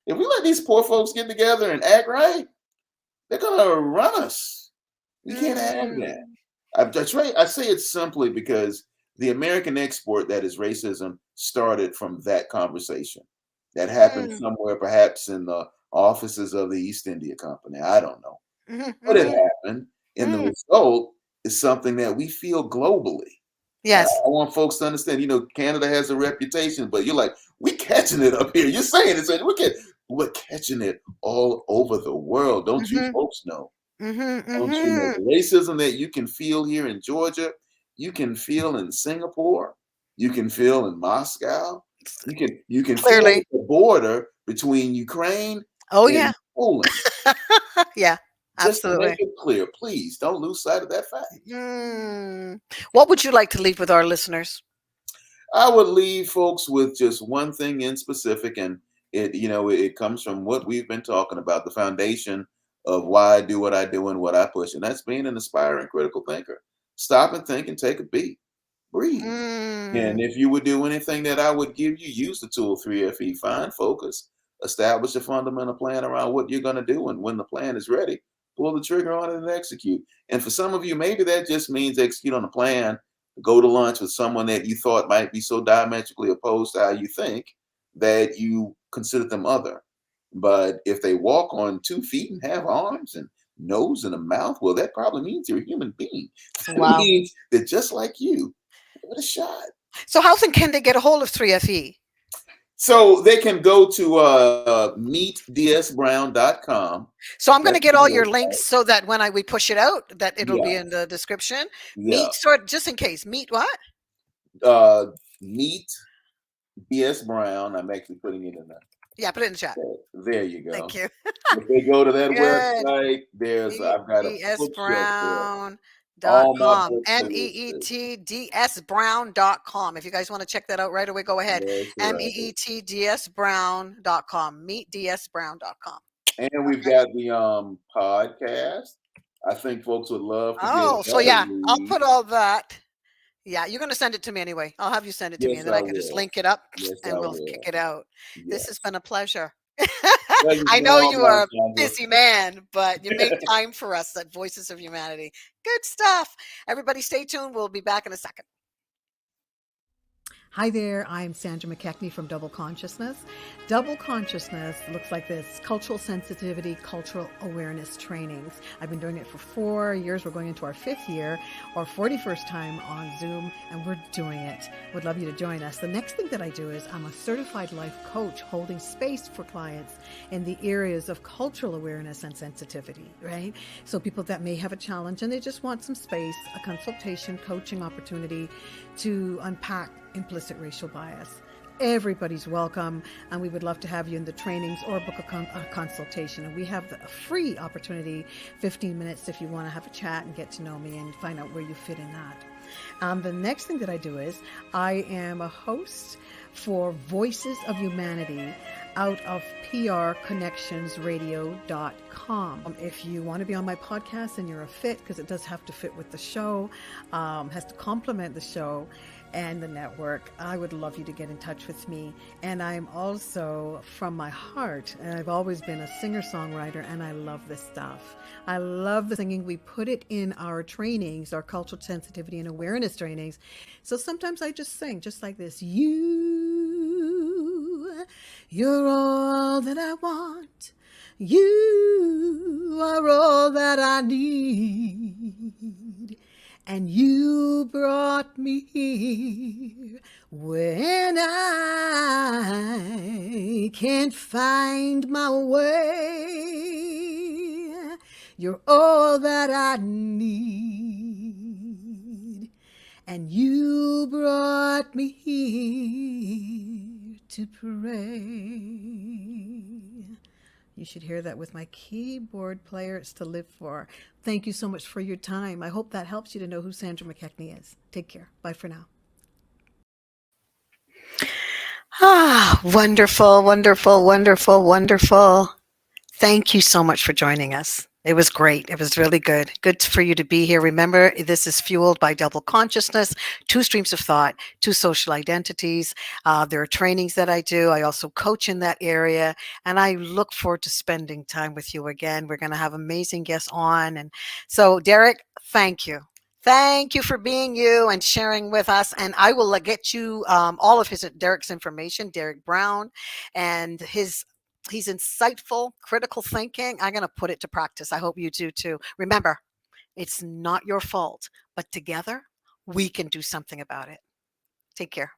if we let these poor folks get together and act right, they're going to run us. We can't have that. Mm, I say it simply because the American export that is racism started from that conversation that happened mm, somewhere, perhaps in the offices of the East India Company. I don't know. mhm, But it mhm, happened. And the mm. result is something that we feel globally. And Yes. I want folks to understand, Canada has a reputation, but you're like, we catching it up here. You're saying it, saying we're catching it all over the world. Don't you Mhm, folks know? mhm, Don't you know mhm. the racism that you can feel here in Georgia, you can feel in Singapore, you can feel in Moscow, you can feel Clearly. at the border between Ukraine Oh, yeah. and Poland. Yeah, Just to make absolutely. it clear, please don't lose sight of that fact. Mm. What would you like to leave with our listeners? I would leave folks with just one thing in specific, and it comes from what we've been talking about, the foundation of why I do what I do and what I push, and that's being an aspiring critical thinker. Stop and think and take a beat. Breathe. And Mm. if you would do anything that I would give you, use the tool 3FE, find focus, establish a fundamental plan around what you're going to do. And when the plan is ready, pull the trigger on it and execute. And for some of you, maybe that just means execute on a plan, go to lunch with someone that you thought might be so diametrically opposed to how you think that you consider them other. But if they walk on 2 feet and have arms and nose and a mouth, well, that probably means you're a human being. That Wow. means they're just like you. Give it a shot. So how can they get a hold of 3FE? So they can go to meetdsbrown.com. So I'm going That's to get the all your links website. so that when we push it out, that it'll be Yeah, in the description. yeah. Meet sort just in case. Meet what? Uh, Meet BS Brown. I'm actually putting it in the Yeah, put it in the chat. there you Thank go. you. If they go to that Good. website, I've got a bookshelf there. All my meetdsbrown.com. books are listed. meetdsbrown.com. If you guys want to check that out right away, go ahead. That's right. meetdsbrown.com. meetdsbrown.com. And we've got the podcast. I think folks would love to get a Oh, so better yeah, I'll read. put all that Yeah, you're gonna send it to me anyway. I'll have you send it to me, and Yes, then I I can just will. link it up Yes, and I we'll kick will. it out. This has Yes. been a pleasure. Pleasure's I been know all you are mine, a busy man, but you made Sandra. time for us at Voices of Humanity. Good stuff. Everybody stay tuned. We'll be back in a second. Hi there, I'm Sandra McKechnie from Double Consciousness. Double Consciousness looks like this: cultural sensitivity, cultural awareness trainings. I've been doing it for 4 years. We're going into our 5th year, our 41st time on Zoom, and we're doing it. Would love you to join us. The next thing that I do is I'm a certified life coach holding space for clients in the areas of cultural awareness and sensitivity, right? So people that may have a challenge and they just want some space, a consultation, coaching opportunity to unpack implicit racial bias. Everybody's welcome, and we would love to have you in the trainings or book a consultation. And we have a free opportunity, 15 minutes, if you want to have a chat and get to know me and find out where you fit in that. The next thing that I do is I am a host for Voices of Humanity out of prconnectionsradio.com. If you want to be on my podcast and you're a fit, because it does have to fit with the show, has to complement the show and the network, I would love you to get in touch with me. And I'm also, from my heart, and I've always been a singer-songwriter, and I love this stuff. I love the singing. We put it in our trainings, our cultural sensitivity and awareness trainings. So sometimes I just sing just like this. You're all that I want. You are all that I need. And you brought me here when I can't find my way. You're all that I need. And you brought me here to pray. You should hear that with my keyboard player. It's to live for. Thank you so much for your time. I hope that helps you to know who Sandra McKechnie is. Take care. Bye for now. Wonderful, wonderful, wonderful, wonderful. Thank you so much for joining us. It was great. It was really good. Good for you to be here. Remember, this is fueled by double consciousness, 2 streams of thought, 2 social identities. There are trainings that I do. I also coach in that area, and I look forward to spending time with you again. We're going to have amazing guests on. And so, Derrick, thank you. Thank you for being you and sharing with us. And I will get you all of Derrick's information, Derrick Brown, and he's insightful, critical thinking. I'm going to put it to practice. I hope you do too. Remember, it's not your fault, but together we can do something about it. Take care.